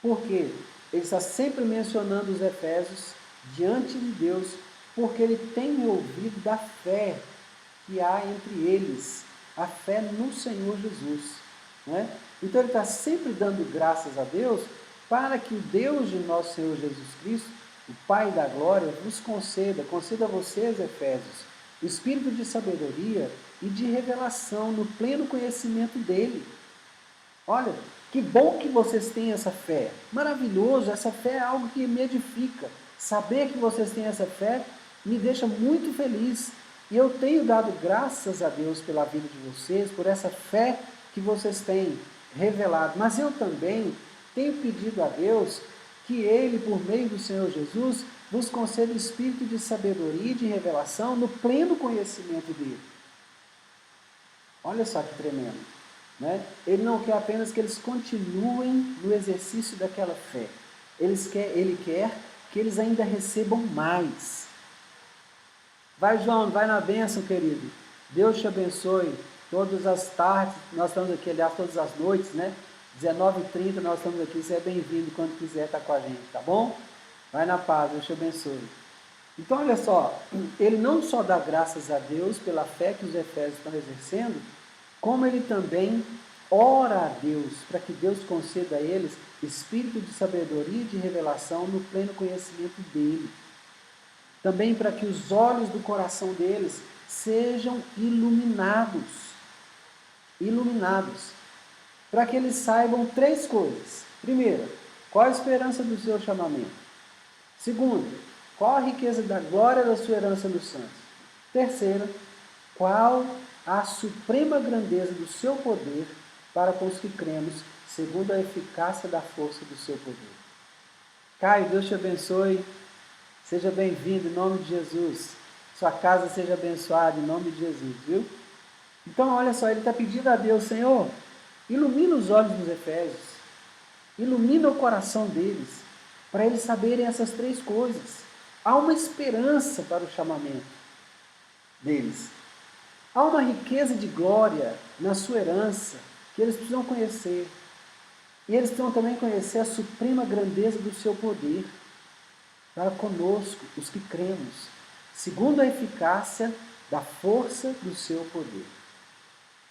Por quê? Ele está sempre mencionando os Efésios diante de Deus porque ele tem ouvido da fé que há entre eles, a fé no Senhor Jesus. Né? Então ele está sempre dando graças a Deus para que o Deus de nosso Senhor Jesus Cristo, o Pai da glória, vos conceda a vocês, Efésios, o espírito de sabedoria e de revelação no pleno conhecimento dele. Olha, que bom que vocês têm essa fé. Maravilhoso, essa fé é algo que me edifica. Saber que vocês têm essa fé me deixa muito feliz. E eu tenho dado graças a Deus pela vida de vocês, por essa fé que vocês têm revelado. Mas eu também tenho pedido a Deus que Ele, por meio do Senhor Jesus, vos conceda o espírito de sabedoria e de revelação no pleno conhecimento dele. Olha só que tremendo. Né? Ele não quer apenas que eles continuem no exercício daquela fé. Ele quer que eles ainda recebam mais. Vai, João, vai na bênção, querido. Deus te abençoe. Todas as tardes, nós estamos aqui, aliás, todas as noites, né? 19h30 nós estamos aqui. Você é bem-vindo quando quiser estar com a gente, tá bom? Vai na paz, Deus te abençoe. Então, olha só, ele não só dá graças a Deus pela fé que os efésios estão exercendo, como ele também ora a Deus, para que Deus conceda a eles espírito de sabedoria e de revelação no pleno conhecimento dele. Também para que os olhos do coração deles sejam iluminados. Iluminados. Para que eles saibam 3 coisas. Primeiro, qual a esperança do seu chamamento? Segundo, qual a riqueza da glória da sua herança nos santos? Terceiro, qual a suprema grandeza do seu poder para com os que cremos, segundo a eficácia da força do seu poder. Caio, Deus te abençoe. Seja bem-vindo em nome de Jesus. Sua casa seja abençoada em nome de Jesus, viu? Então, olha só, ele está pedindo a Deus, Senhor, ilumina os olhos dos efésios, ilumina o coração deles, para eles saberem essas 3 coisas. Há uma esperança para o chamamento deles. Há uma riqueza de glória na sua herança que eles precisam conhecer. E eles precisam também conhecer a suprema grandeza do seu poder para conosco, os que cremos, segundo a eficácia da força do seu poder.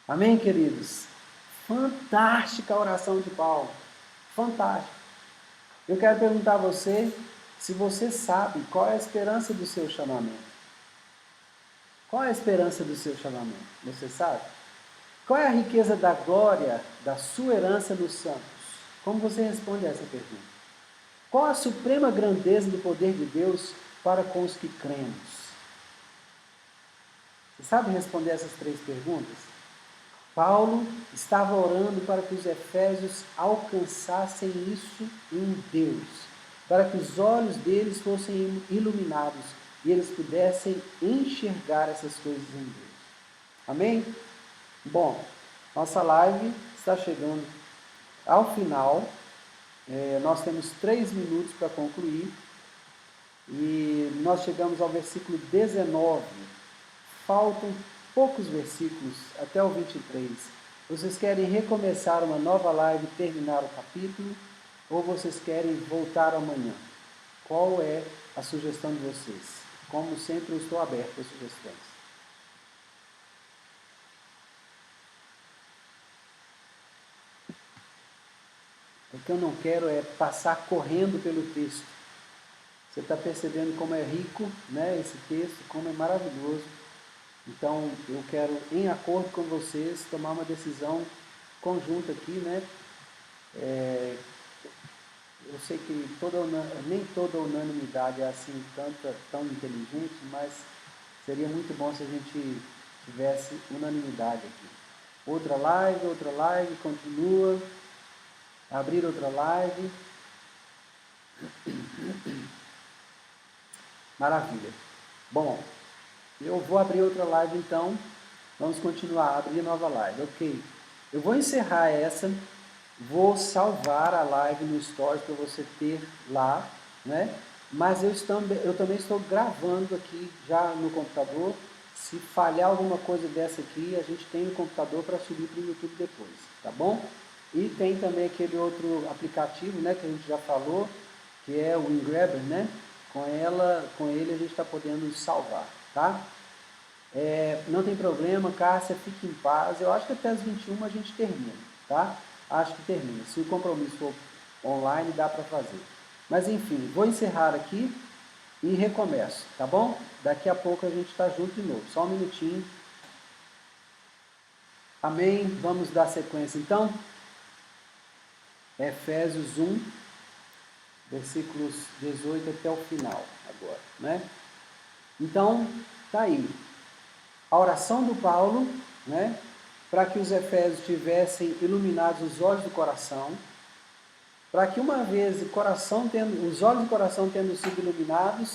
Amém, queridos? Fantástica a oração de Paulo. Fantástica. Eu quero perguntar a você se você sabe qual é a esperança do seu chamamento. Qual é a esperança do seu chamamento? Você sabe? Qual é a riqueza da glória da sua herança nos santos? Como você responde a essa pergunta? Qual a suprema grandeza do poder de Deus para com os que cremos? Você sabe responder essas 3 perguntas? Paulo estava orando para que os efésios alcançassem isso em Deus, para que os olhos deles fossem iluminados e eles pudessem enxergar essas coisas em Deus. Amém? Bom, nossa live está chegando ao final. Nós temos 3 minutos para concluir. E nós chegamos ao versículo 19. Faltam poucos versículos até o 23. Vocês querem recomeçar uma nova live e terminar o capítulo? Ou vocês querem voltar amanhã? Qual é a sugestão de vocês? Como sempre, eu estou aberto a sugestões. O que eu não quero é passar correndo pelo texto. Você está percebendo como é rico, né, esse texto, como é maravilhoso. Então, eu quero, em acordo com vocês, tomar uma decisão conjunta aqui, né? Eu sei que nem toda unanimidade é assim tão inteligente, mas seria muito bom se a gente tivesse unanimidade aqui. Outra live, continua. Abrir outra live. Maravilha. Bom, eu vou abrir outra live então. Vamos continuar, abrir nova live. Ok. Eu vou encerrar essa. Vou salvar a live no Stories para você ter lá, né? Mas eu também estou gravando aqui já no computador. Se falhar alguma coisa dessa aqui, a gente tem no computador para subir para o YouTube depois, tá bom? E tem também aquele outro aplicativo, né, que a gente já falou, que é o InGrabber, né? com ele a gente está podendo nos salvar, tá? Não tem problema, Cássia, fique em paz. Eu acho que até as 21 a gente termina, tá? Acho que termina. Se o compromisso for online, dá para fazer. Mas enfim, vou encerrar aqui e recomeço, tá bom? Daqui a pouco a gente está junto de novo. Só um minutinho. Amém? Vamos dar sequência então. Efésios 1, versículos 18 até o final agora, né? Então, tá aí. A oração do Paulo, né? Para que os efésios tivessem iluminados os olhos do coração, para que uma vez os olhos do coração tendo sido iluminados,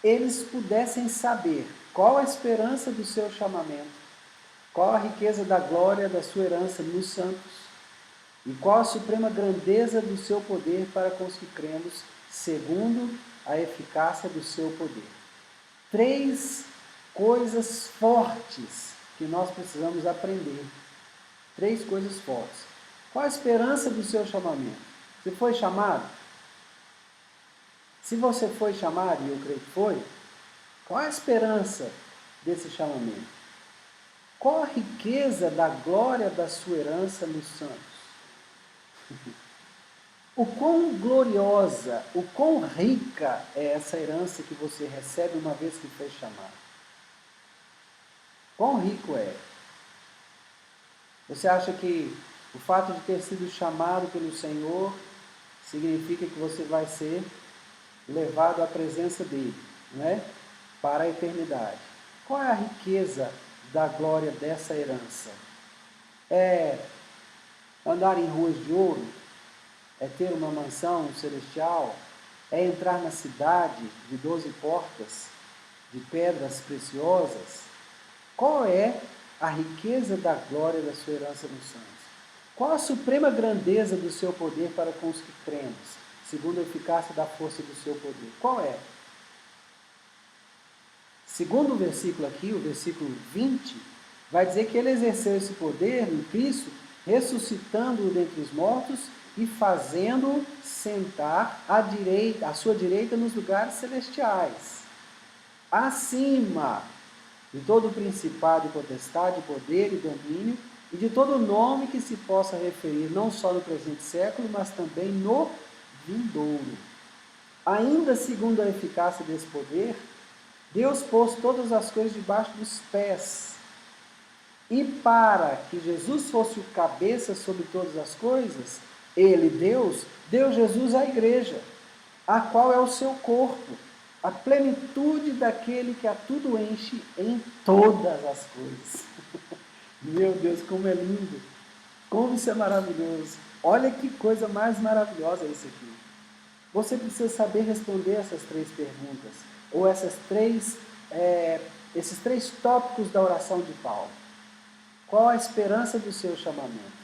eles pudessem saber qual a esperança do seu chamamento, qual a riqueza da glória da sua herança nos santos, e qual a suprema grandeza do seu poder para com os que cremos, segundo a eficácia do seu poder. 3 coisas fortes que nós precisamos aprender. 3 coisas fortes. Qual a esperança do seu chamamento? Você foi chamado? Se você foi chamado, e eu creio que foi, qual a esperança desse chamamento? Qual a riqueza da glória da sua herança nos santos? O quão gloriosa, o quão rica é essa herança que você recebe uma vez que foi chamado? Quão rico é? Você acha que o fato de ter sido chamado pelo Senhor significa que você vai ser levado à presença dele, né? Para a eternidade? Qual é a riqueza da glória dessa herança? É andar em ruas de ouro? É ter uma mansão celestial? É entrar na cidade de 12 portas, de pedras preciosas? Qual é a riqueza da glória da sua herança nos santos? Qual a suprema grandeza do seu poder para com os que cremos, segundo a eficácia da força do seu poder? Qual é? Segundo o versículo aqui, o versículo 20, vai dizer que ele exerceu esse poder em Cristo, ressuscitando-o dentre os mortos e fazendo-o sentar à sua direita nos lugares celestiais, acima de todo principado e potestade, poder e domínio, e de todo nome que se possa referir, não só no presente século, mas também no vindouro. Ainda segundo a eficácia desse poder, Deus pôs todas as coisas debaixo dos pés. E para que Jesus fosse o cabeça sobre todas as coisas, ele, Deus, deu Jesus à igreja, a qual é o seu corpo, a plenitude daquele que a tudo enche em todas as coisas. Meu Deus, como é lindo! Como isso é maravilhoso! Olha que coisa mais maravilhosa isso aqui. Você precisa saber responder essas 3 perguntas, ou esses 3 tópicos da oração de Paulo. Qual a esperança do seu chamamento?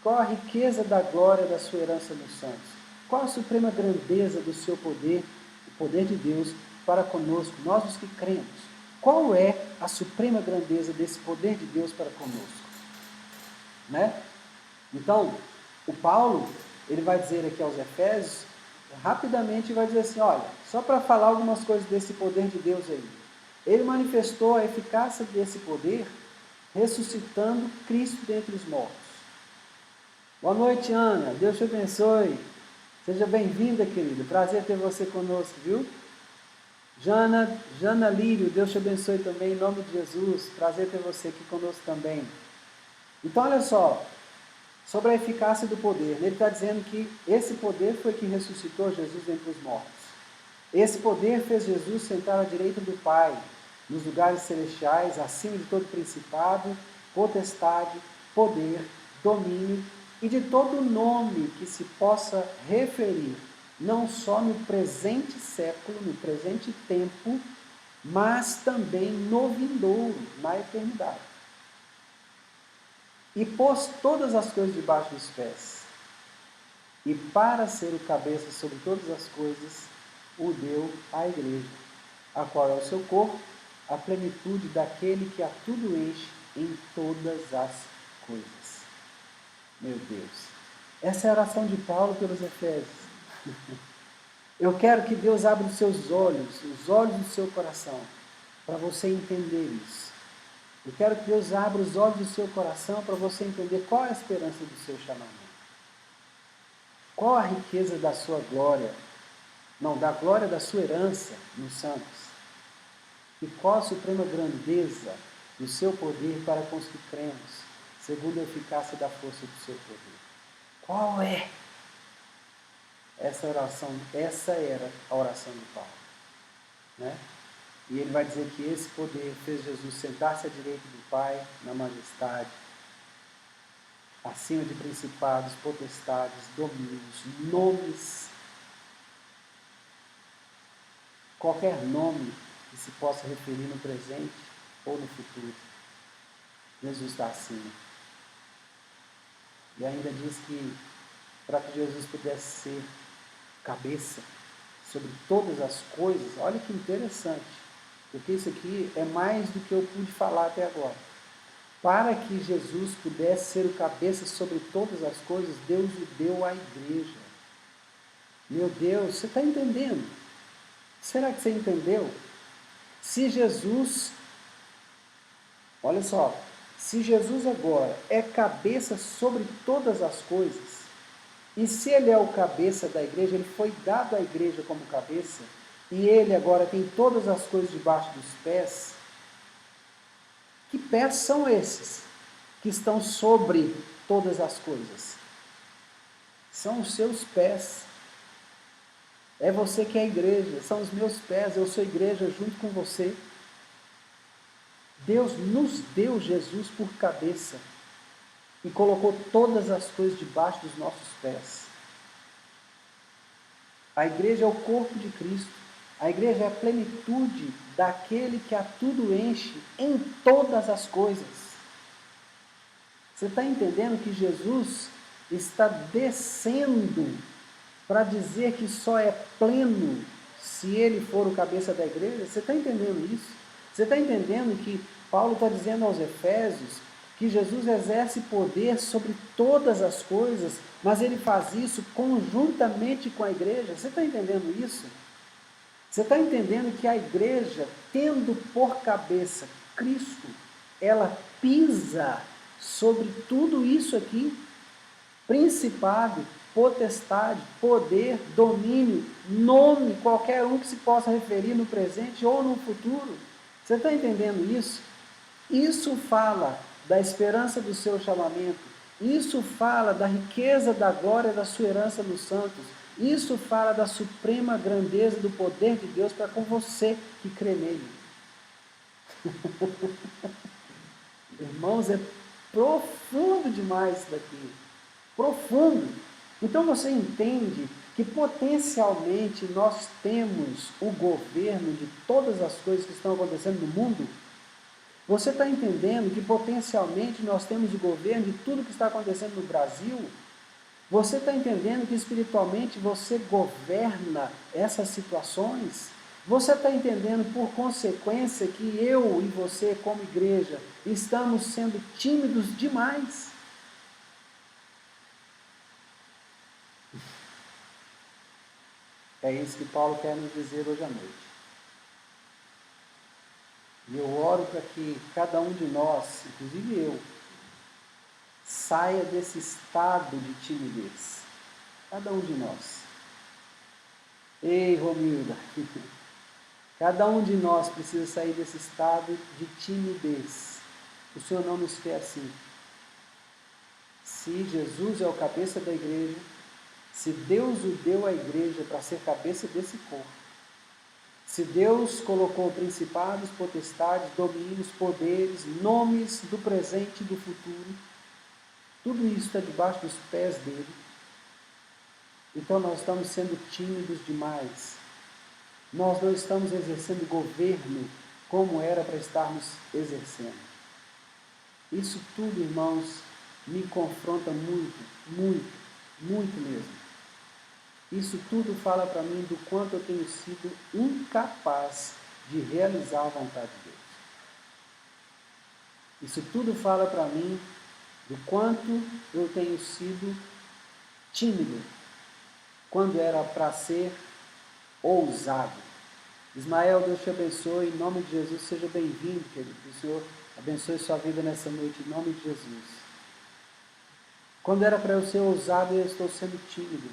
Qual a riqueza da glória da sua herança nos santos? Qual a suprema grandeza do seu poder, o poder de Deus para conosco, nós os que cremos? Qual é a suprema grandeza desse poder de Deus para conosco? Né? Então, o Paulo, ele vai dizer aqui aos Efésios, rapidamente vai dizer assim, olha, só para falar algumas coisas desse poder de Deus aí. Ele manifestou a eficácia desse poder ressuscitando Cristo dentre os mortos. Boa noite, Ana. Deus te abençoe. Seja bem-vinda, querida. Prazer ter você conosco, viu? Jana Lírio, Deus te abençoe também, em nome de Jesus. Prazer ter você aqui conosco também. Então, olha só, sobre a eficácia do poder. Ele está dizendo que esse poder foi que ressuscitou Jesus dentre os mortos. Esse poder fez Jesus sentar à direita do Pai, nos lugares celestiais, acima de todo principado, potestade, poder, domínio e de todo nome que se possa referir, não só no presente século, no presente tempo, mas também no vindouro, na eternidade. E pôs todas as coisas debaixo dos pés. E para ser o cabeça sobre todas as coisas, o deu à igreja, a qual é o seu corpo, a plenitude daquele que a tudo enche em todas as coisas. Meu Deus. Essa é a oração de Paulo pelos Efésios. Eu quero que Deus abra os seus olhos, os olhos do seu coração, para você entender isso. Eu quero que Deus abra os olhos do seu coração para você entender qual é a esperança do seu chamamento. Qual a riqueza da sua glória, não, da glória da sua herança nos santos. E qual a suprema grandeza do seu poder para com os que cremos, segundo a eficácia da força do seu poder. Qual é essa oração? Essa era a oração de Paulo, né? E ele vai dizer que esse poder fez Jesus sentar-se à direita do Pai, na majestade, acima de principados, potestades, domínios, nomes, qualquer nome que se possa referir no presente ou no futuro. Jesus está acima. E ainda diz que para que Jesus pudesse ser cabeça sobre todas as coisas, olha que interessante, porque isso aqui é mais do que eu pude falar até agora. Para que Jesus pudesse ser o cabeça sobre todas as coisas, Deus o deu à igreja. Meu Deus, você está entendendo? Será que você entendeu? Se Jesus, olha só, se Jesus agora é cabeça sobre todas as coisas, e se ele é o cabeça da igreja, ele foi dado à igreja como cabeça, e ele agora tem todas as coisas debaixo dos pés, que pés são esses que estão sobre todas as coisas? São os seus pés. É você que é a igreja, são os meus pés, eu sou a igreja junto com você. Deus nos deu Jesus por cabeça e colocou todas as coisas debaixo dos nossos pés. A igreja é o corpo de Cristo. A igreja é a plenitude daquele que a tudo enche em todas as coisas. Você está entendendo que Jesus está descendo para dizer que só é pleno se ele for o cabeça da igreja? Você está entendendo isso? Você está entendendo que Paulo está dizendo aos Efésios que Jesus exerce poder sobre todas as coisas, mas ele faz isso conjuntamente com a igreja? Você está entendendo isso? Você está entendendo que a igreja, tendo por cabeça Cristo, ela pisa sobre tudo isso aqui? Principado, potestade, poder, domínio, nome, qualquer um que se possa referir no presente ou no futuro. Você está entendendo isso? Isso fala da esperança do seu chamamento. Isso fala da riqueza da glória da sua herança nos santos. Isso fala da suprema grandeza do poder de Deus para com você que crê nele. Irmãos, é profundo demais isso daqui. Profundo. Então você entende que potencialmente nós temos o governo de todas as coisas que estão acontecendo no mundo? Você está entendendo que potencialmente nós temos o governo de tudo que está acontecendo no Brasil? Você está entendendo que espiritualmente você governa essas situações? Você está entendendo por consequência que eu e você como igreja estamos sendo tímidos demais? É isso que Paulo quer nos dizer hoje à noite. E eu oro para que cada um de nós, inclusive eu, saia desse estado de timidez. Cada um de nós. Ei, Romilda, cada um de nós precisa sair desse estado de timidez. O Senhor não nos quer assim. Se Jesus é o cabeça da igreja, se Deus o deu à igreja para ser cabeça desse corpo, se Deus colocou principados, potestades, domínios, poderes, nomes do presente e do futuro, tudo isso está debaixo dos pés dele. Então nós estamos sendo tímidos demais. Nós não estamos exercendo governo como era para estarmos exercendo. Isso tudo, irmãos, me confronta muito, muito, muito mesmo. Isso tudo fala para mim do quanto eu tenho sido incapaz de realizar a vontade de Deus. Isso tudo fala para mim do quanto eu tenho sido tímido, quando era para ser ousado. Ismael, Deus te abençoe, em nome de Jesus, seja bem-vindo, querido. O Senhor abençoe sua vida nessa noite, em nome de Jesus. Quando era para eu ser ousado, eu estou sendo tímido.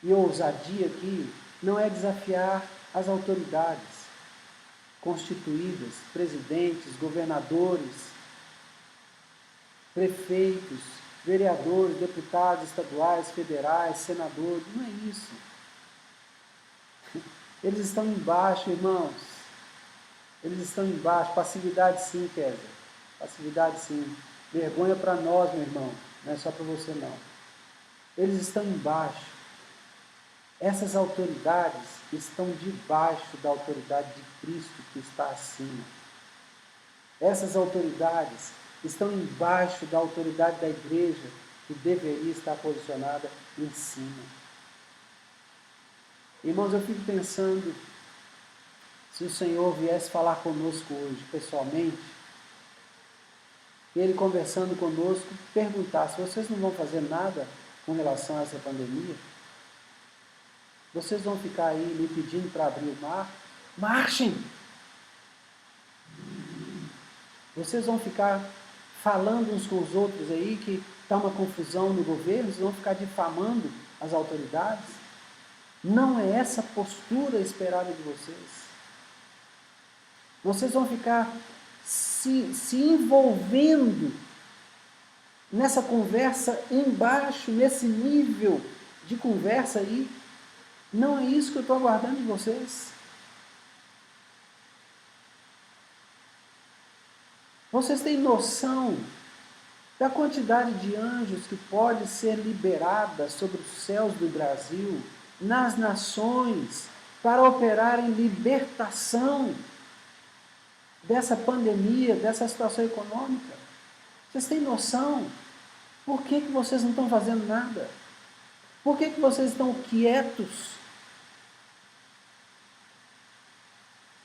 E ousadia aqui não é desafiar as autoridades constituídas, presidentes, governadores, prefeitos, vereadores, deputados estaduais, federais, senadores, não é isso. Eles estão embaixo, irmãos. Eles estão embaixo. Passividade sim, Kézia. Passividade sim. Vergonha para nós, meu irmão. Não é só para você, não. Eles estão embaixo. Essas autoridades estão debaixo da autoridade de Cristo que está acima. Essas autoridades estão embaixo da autoridade da igreja que deveria estar posicionada em cima. Irmãos, eu fico pensando, se o Senhor viesse falar conosco hoje, pessoalmente, Ele conversando conosco, perguntasse, vocês não vão fazer nada com relação a essa pandemia? Vocês vão ficar aí me pedindo para abrir o mar? Marchem! Vocês vão ficar falando uns com os outros aí que está uma confusão no governo? Vocês vão ficar difamando as autoridades? Não é essa postura esperada de vocês. Vocês vão ficar se envolvendo nessa conversa embaixo, nesse nível de conversa aí. Não é isso que eu estou aguardando de vocês. Vocês têm noção da quantidade de anjos que pode ser liberada sobre os céus do Brasil, nas nações, para operar em libertação dessa pandemia, dessa situação econômica? Vocês têm noção? Por que vocês não estão fazendo nada? Por que vocês estão quietos?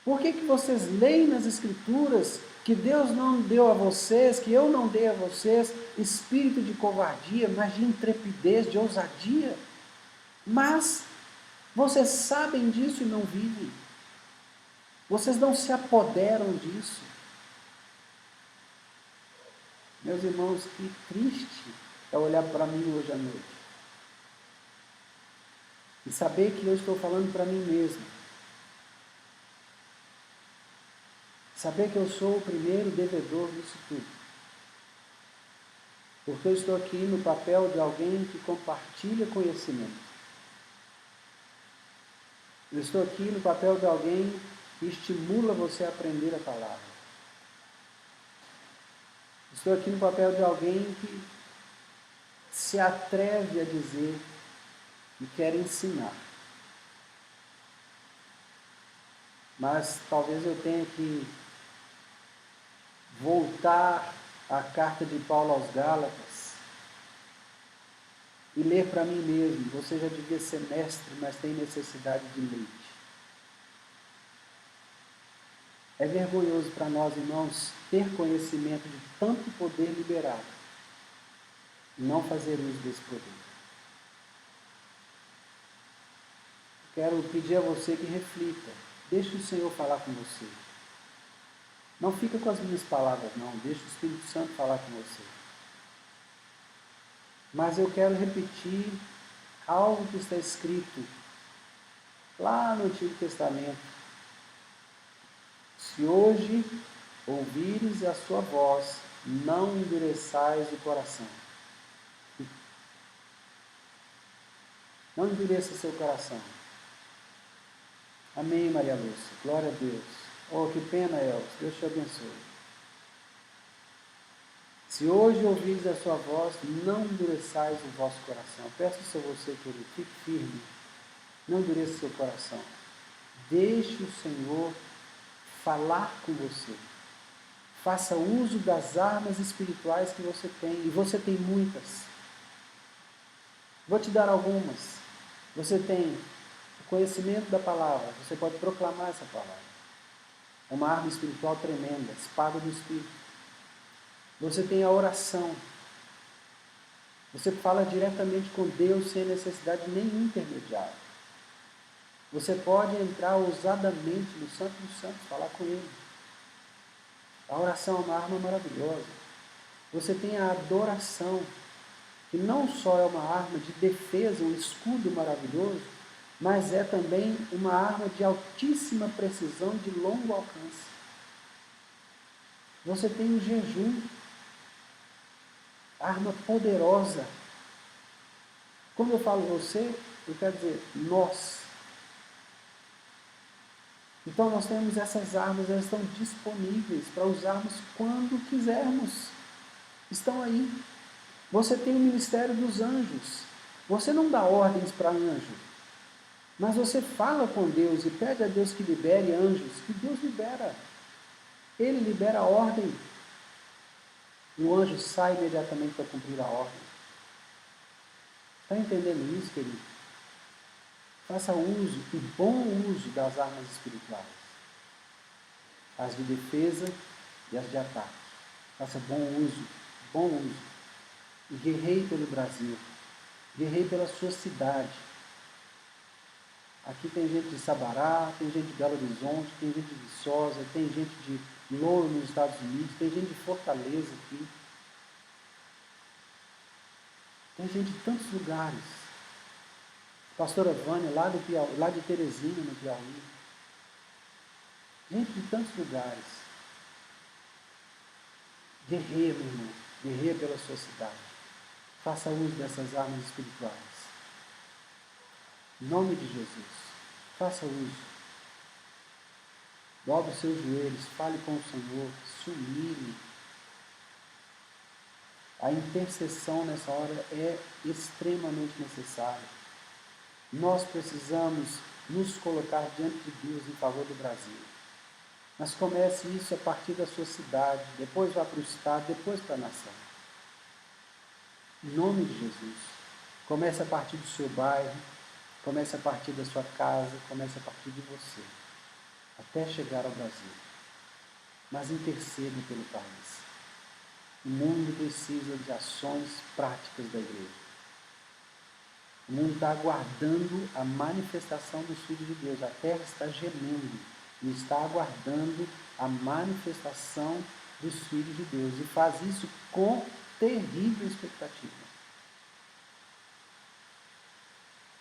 Por que vocês leem nas Escrituras que Deus não deu a vocês, que eu não dei a vocês, espírito de covardia, mas de intrepidez, de ousadia? Mas vocês sabem disso e não vivem. Vocês não se apoderam disso. Meus irmãos, que triste é olhar para mim hoje à noite e saber que eu estou falando para mim mesmo. Saber que eu sou o primeiro devedor disso tudo. Porque eu estou aqui no papel de alguém que compartilha conhecimento. Eu estou aqui no papel de alguém que estimula você a aprender a palavra. Estou aqui no papel de alguém que se atreve a dizer e quer ensinar. Mas talvez eu tenha que voltar à carta de Paulo aos Gálatas e ler para mim mesmo. Você já devia ser mestre, mas tem necessidade de leite. É vergonhoso para nós, irmãos, ter conhecimento de tanto poder liberado e não fazer uso desse poder. Quero pedir a você que reflita. Deixe o Senhor falar com você. Não fica com as minhas palavras, não. Deixa o Espírito Santo falar com você. Mas eu quero repetir algo que está escrito lá no Antigo Testamento. Se hoje ouvires a sua voz, não endureçais o coração. Não endureça seu coração. Amém, Maria Lúcia. Glória a Deus. Oh, que pena, Elvis. Deus te abençoe. Se hoje ouvires a sua voz, não endureçais o vosso coração. Peço a você, querido, fique firme. Não endureça seu coração. Deixe o Senhor falar com você. Faça uso das armas espirituais que você tem. E você tem muitas. Vou te dar algumas. Você tem o conhecimento da palavra. Você pode proclamar essa palavra. É uma arma espiritual tremenda. Espada do Espírito. Você tem a oração. Você fala diretamente com Deus sem necessidade de nenhum intermediário. Você pode entrar ousadamente no Santo dos Santos, falar com Ele. A oração é uma arma maravilhosa. Você tem a adoração, que não só é uma arma de defesa, um escudo maravilhoso, mas é também uma arma de altíssima precisão, de longo alcance. Você tem o jejum, arma poderosa. Quando eu falo você, eu quero dizer nós. Então nós temos essas armas, elas estão disponíveis para usarmos quando quisermos. Estão aí. Você tem o ministério dos anjos. Você não dá ordens para anjo, mas você fala com Deus e pede a Deus que libere anjos, que Deus libera. Ele libera a ordem. E o anjo sai imediatamente para cumprir a ordem. Está entendendo isso, querido? Faça uso, e bom uso das armas espirituais. As de defesa e as de ataque. Faça bom uso, bom uso. E guerreie pelo Brasil. Guerreie pela sua cidade. Aqui tem gente de Sabará, tem gente de Belo Horizonte, tem gente de Viçosa, tem gente de Louro nos Estados Unidos, tem gente de Fortaleza aqui. Tem gente de tantos lugares. Pastora Vânia, lá do Piauí, lá de Teresina, no Piauí. Gente de tantos lugares. Guerreia, meu irmão. Guerreia pela sua cidade. Faça uso dessas armas espirituais. Em nome de Jesus. Faça uso. Dobre os seus joelhos. Fale com o Senhor. Se humilhe. A intercessão nessa hora é extremamente necessária. Nós precisamos nos colocar diante de Deus em favor do Brasil. Mas comece isso a partir da sua cidade, depois vá para o estado, depois para a nação. Em nome de Jesus. Comece a partir do seu bairro, comece a partir da sua casa, comece a partir de você, até chegar ao Brasil. Mas interceda pelo país. O mundo precisa de ações práticas da igreja. O mundo está aguardando a manifestação dos filhos de Deus. A terra está gemendo e está aguardando a manifestação dos filhos de Deus. E faz isso com terrível expectativa.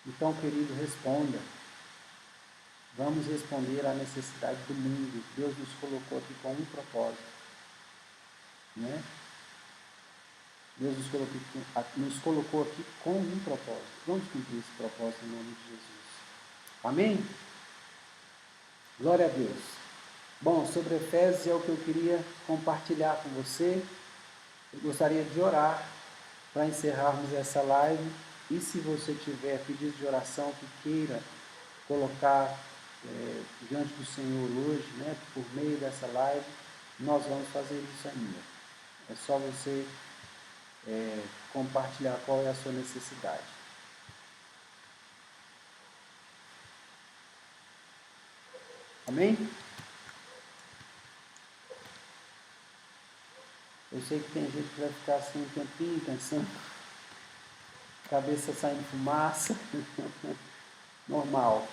Então, querido, responda. Vamos responder à necessidade do mundo. Deus nos colocou aqui com um propósito. Né? Deus nos colocou aqui com um propósito. Vamos cumprir esse propósito em nome de Jesus. Amém? Glória a Deus. Bom, sobre Efésios é o que eu queria compartilhar com você. Eu gostaria de orar para encerrarmos essa live. E se você tiver pedido de oração que queira colocar diante do Senhor hoje, né, por meio dessa live, nós vamos fazer isso ainda. É só você compartilhar qual é a sua necessidade. Amém? Eu sei que tem gente que vai ficar assim um tempinho pensando, cabeça saindo fumaça, normal.